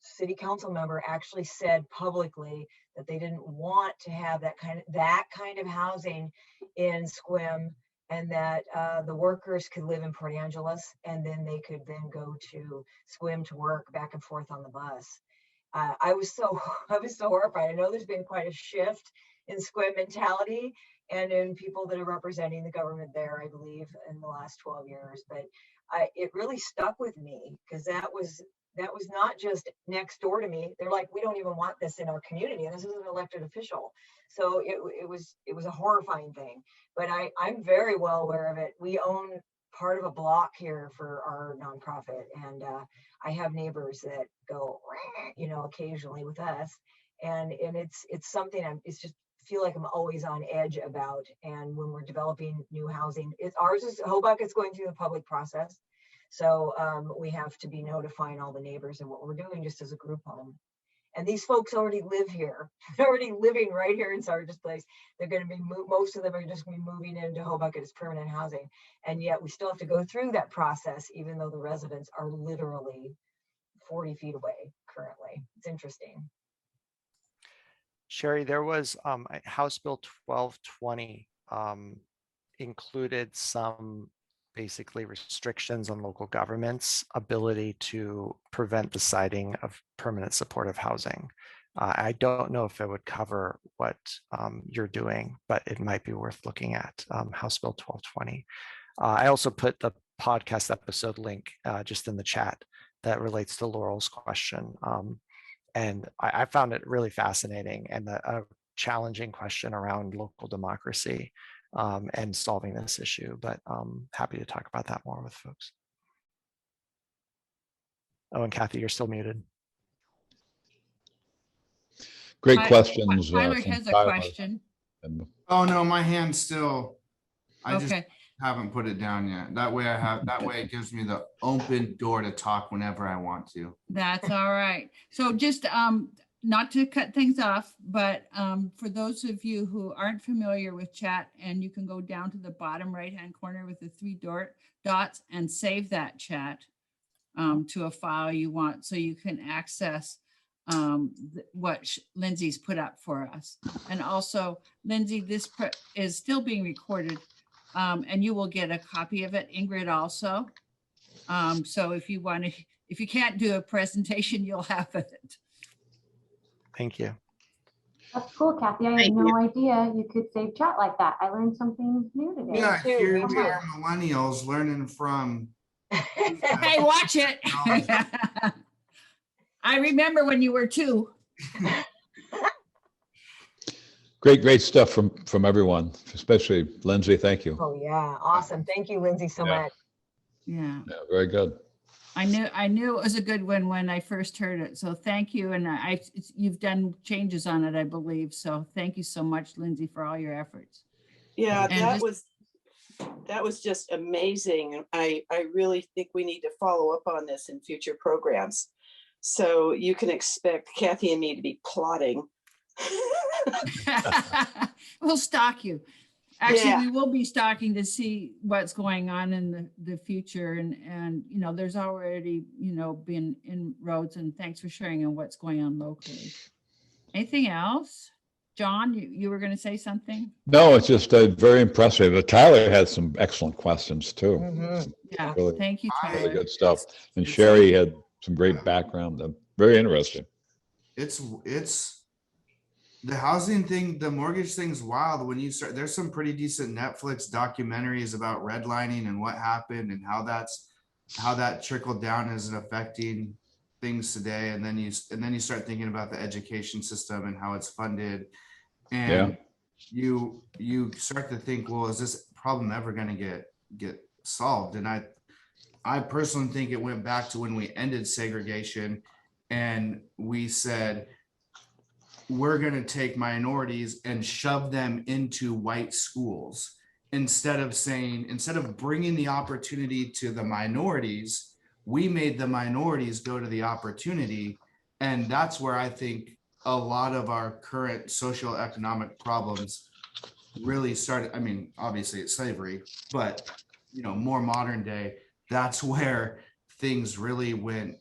city council member actually said publicly that they didn't want to have that kind of housing in SQUIM, and that the workers could live in Port Angeles, and then they could then go to SQUIM to work back and forth on the bus. I was so horrified. I know there's been quite a shift in SQUIM mentality and in people that are representing the government there, I believe, in the last 12 years. But it really stuck with me, because that was not just next door to me. They're like, we don't even want this in our community, and this is an elected official. So it was a horrifying thing. But I'm very well aware of it. We own part of a block here for our nonprofit, and I have neighbors that go, occasionally with us, and it's something it's just feel like I'm always on edge about. And when we're developing new housing, Hoboken's going through the public process. So we have to be notifying all the neighbors of what we're doing just as a group home. And these folks already live here. They're already living right here in Sargent's Place. They're going to be, most of them are just going to be moving into Hoboken as permanent housing. And yet we still have to go through that process, even though the residents are literally 40 feet away currently. It's interesting. Sherry, there was House Bill 1220 included some basically restrictions on local government's ability to prevent the siting of permanent supportive housing. I don't know if it would cover what you're doing, but it might be worth looking at, House Bill 1220. I also put the podcast episode link just in the chat that relates to Laurel's question. And I found it really fascinating and a challenging question around local democracy and solving this issue, but happy to talk about that more with folks. Oh, and Kathy, you're still muted. Great questions. Tyler from has a Tyler. question. Oh, no, my hand's still, I just Okay, haven't put it down yet. That way it gives me the open door to talk whenever I want to. that's all right. So just not to cut things off, but for those of you who aren't familiar with chat, and you can go down to the bottom right-hand corner with the 3 dots and save that chat to a file you want, so you can access what Lindsay's put up for us. And also, Lindsay, this is still being recorded, and you will get a copy of it. Ingrid also. So if you can't do a presentation, you'll have it. Thank you. That's cool, Kathy. I had no idea you could save chat like that. I learned something new today. Yeah, too, here me we too. are, millennials learning from. Hey, watch it. I remember when you were 2. Great stuff from everyone, especially Lindsay. Thank you. Oh yeah, awesome. Thank you, Lindsay, so Yeah. much. Yeah. Yeah, very good. I knew it was a good one when I first heard it. So thank you. And you've done changes on it, I believe. So thank you so much, Lindsay, for all your efforts. Yeah, And that was just amazing. And I really think we need to follow up on this in future programs. So you can expect Kathy and me to be plotting. We'll stalk you. Actually, Yeah. we will be stalking to see what's going on in the future. And, you know, there's already, you know, been inroads, and thanks for sharing on what's going on locally. Anything else? John, you were going to say something? No, it's just very impressive. Tyler had some excellent questions too. Yeah, Really- thank you, Really Tyler. good stuff. And It's- Sherry had some great background. Very interesting. It's the housing thing, the mortgage thing's wild. When you start, there's some pretty decent Netflix documentaries about redlining and what happened and how that trickled down is affecting things today. And then you start thinking about the education system and how it's funded. And you start to think, well, is this problem ever going to get solved? And I personally think it went back to when we ended segregation and we said, we're going to take minorities and shove them into white schools instead of bringing the opportunity to the minorities, we made the minorities go to the opportunity. And that's where I think a lot of our current social economic problems really started. I mean, obviously it's slavery, but you know, more modern day, that's where things really went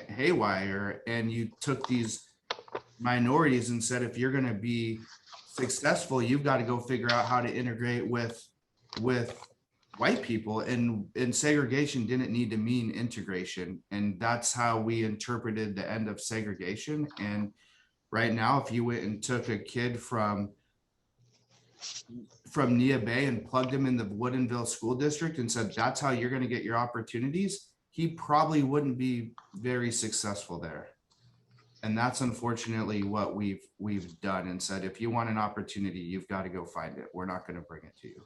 haywire. And you took these minorities and said, if you're going to be successful, you've got to go figure out how to integrate with white people. And segregation didn't need to mean integration. And that's how we interpreted the end of segregation. And right now, if you went and took a kid from Nia Bay and plugged him in the Woodinville school district and said, that's how you're going to get your opportunities, he probably wouldn't be very successful there. And that's unfortunately what we've done and said, if you want an opportunity, you've got to go find it. We're not going to bring it to you.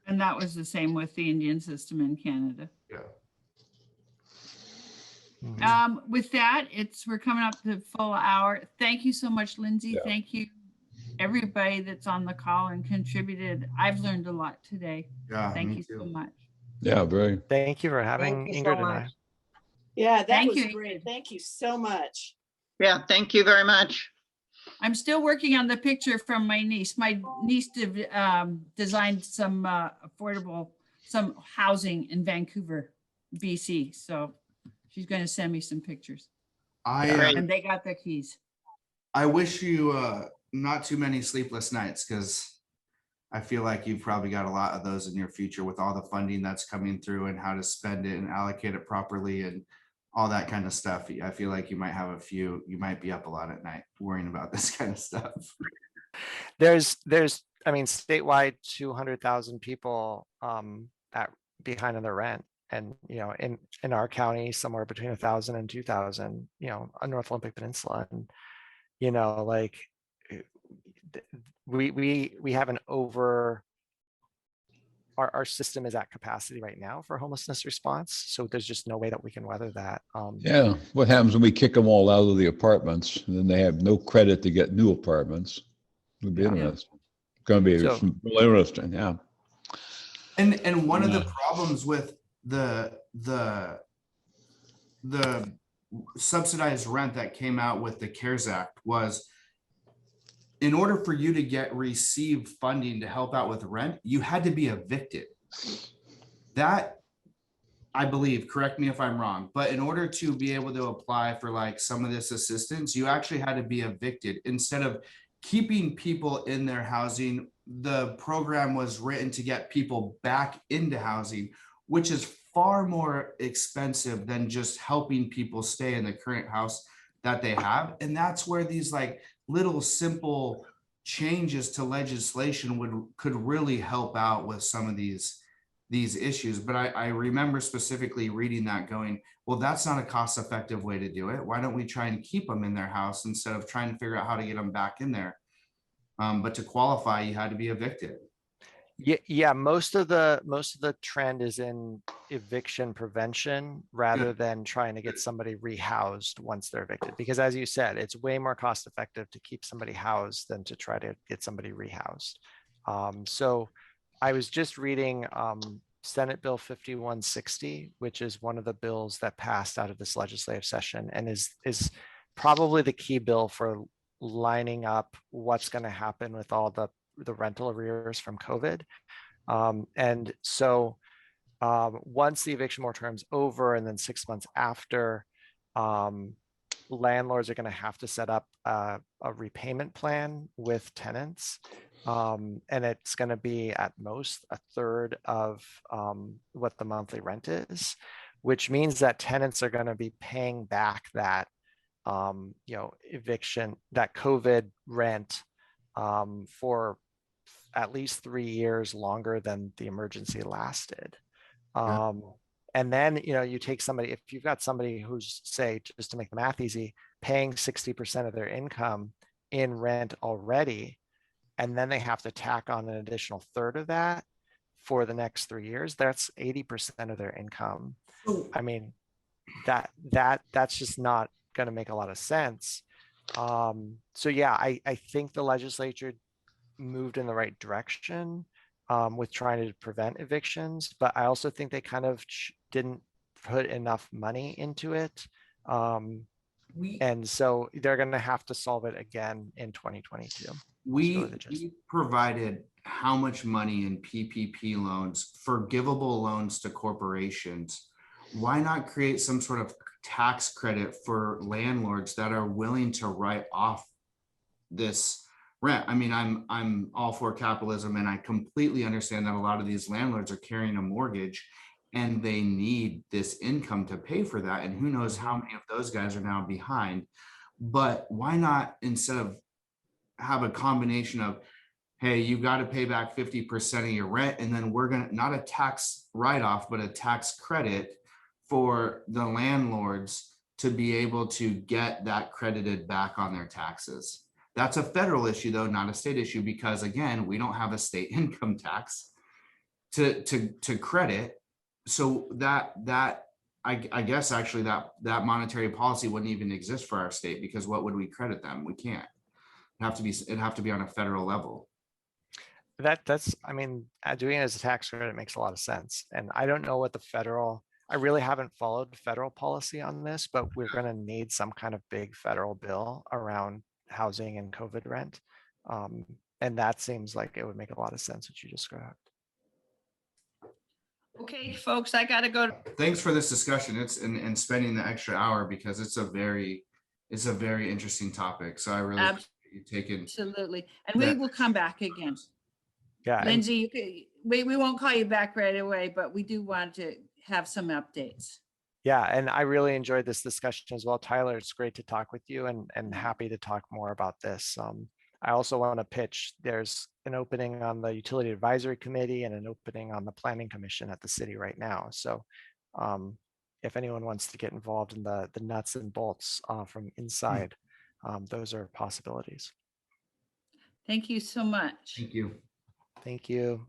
And that was the same with the Indian system in Canada. Yeah. With that, we're coming up to the full hour. Thank you so much, Lindsay. Yeah. Thank you, everybody that's on the call and contributed. I've learned a lot today. Yeah. Thank me you so too. much. Yeah, very. Thank you for having Thank you so Ingrid and I. much. Yeah, that Thank was you. great. Thank you so much. Yeah, thank you very much. I'm still working on the picture from my niece. My niece designed some some housing in Vancouver, BC. So she's going to send me some pictures. Great. And they got their keys. I wish you not too many sleepless nights, because I feel like you've probably got a lot of those in your future with all the funding that's coming through and how to spend it and allocate it properly and all that kind of stuff. I feel like you might have you might be up a lot at night worrying about this kind of stuff. There's I mean, statewide 200,000 people behind on their rent. And, you know, in our county, somewhere between 1,000 and 2,000, you know, on North Olympic Peninsula. And, you know, like we have an our system is at capacity right now for homelessness response. So there's just no way that we can weather that. Yeah. What happens when we kick them all out of the apartments and then they have no credit to get new apartments? It'll be Yeah. interesting. It's going to be So- really interesting. Yeah. And one of the Yeah. problems with the subsidized rent that came out with the CARES Act was, in order for you to receive funding to help out with rent, you had to be evicted. That, I believe, correct me if I'm wrong, but in order to be able to apply for like some of this assistance, you actually had to be evicted. Instead of keeping people in their housing, the program was written to get people back into housing, which is far more expensive than just helping people stay in the current house that they have. And that's where these like little simple changes to legislation could really help out with some of these issues. But I remember specifically reading that going, well, that's not a cost-effective way to do it. Why don't we try and keep them in their house instead of trying to figure out how to get them back in there? But to qualify, you had to be evicted. Yeah, most of the trend is in eviction prevention rather than trying to get somebody rehoused once they're evicted. Because as you said, it's way more cost effective to keep somebody housed than to try to get somebody rehoused. So I was just reading Senate Bill 5160, which is one of the bills that passed out of this legislative session and is probably the key bill for lining up what's going to happen with all the rental arrears from COVID. And so once the eviction moratorium's over and then 6 months after, landlords are going to have to set up a repayment plan with tenants. And it's going to be at most a third of what the monthly rent is, which means that tenants are going to be paying back that eviction, that COVID rent for at least 3 years longer than the emergency lasted. And then, you take somebody, if you've got somebody who's, say, just to make the math easy, paying 60% of their income in rent already, and then they have to tack on an additional third of that for the next 3 years, that's 80% of their income. I mean, that's just not going to make a lot of sense. So yeah, I think the legislature moved in the right direction with trying to prevent evictions, but I also think they kind of didn't put enough money into it. And so they're going to have to solve it again in 2022. We provided how much money in PPP loans, forgivable loans to corporations. Why not create some sort of tax credit for landlords that are willing to write off this rent? I mean, I'm all for capitalism, and I completely understand that a lot of these landlords are carrying a mortgage and they need this income to pay for that. And who knows how many of those guys are now behind. But why not, instead of have a combination of, hey, you got to pay back 50% of your rent, and then we're going to, not a tax write-off, but a tax credit for the landlords to be able to get that credited back on their taxes. That's a federal issue, though, not a state issue, because again, we don't have a state income tax to credit. So that I guess actually that monetary policy wouldn't even exist for our state, because what would we credit them? We can't. It'd have to be on a federal level. That's, I mean, doing it as a tax credit makes a lot of sense. And I don't know what I really haven't followed federal policy on this, but we're going to need some kind of big federal bill around housing and COVID rent. And that seems like it would make a lot of sense what you described. Okay, folks, I gotta go. Thanks for this discussion. And spending the extra hour, because it's a very interesting topic. So I really appreciate you taking. Absolutely. And we will come back again. Yeah. Lindsay, we won't call you back right away, but we do want to have some updates. Yeah, and I really enjoyed this discussion as well. Tyler, it's great to talk with you, and happy to talk more about this. I also want to pitch, there's an opening on the Utility Advisory Committee and an opening on the Planning Commission at the city right now. So if anyone wants to get involved in the nuts and bolts from inside, those are possibilities. Thank you so much. Thank you. Thank you.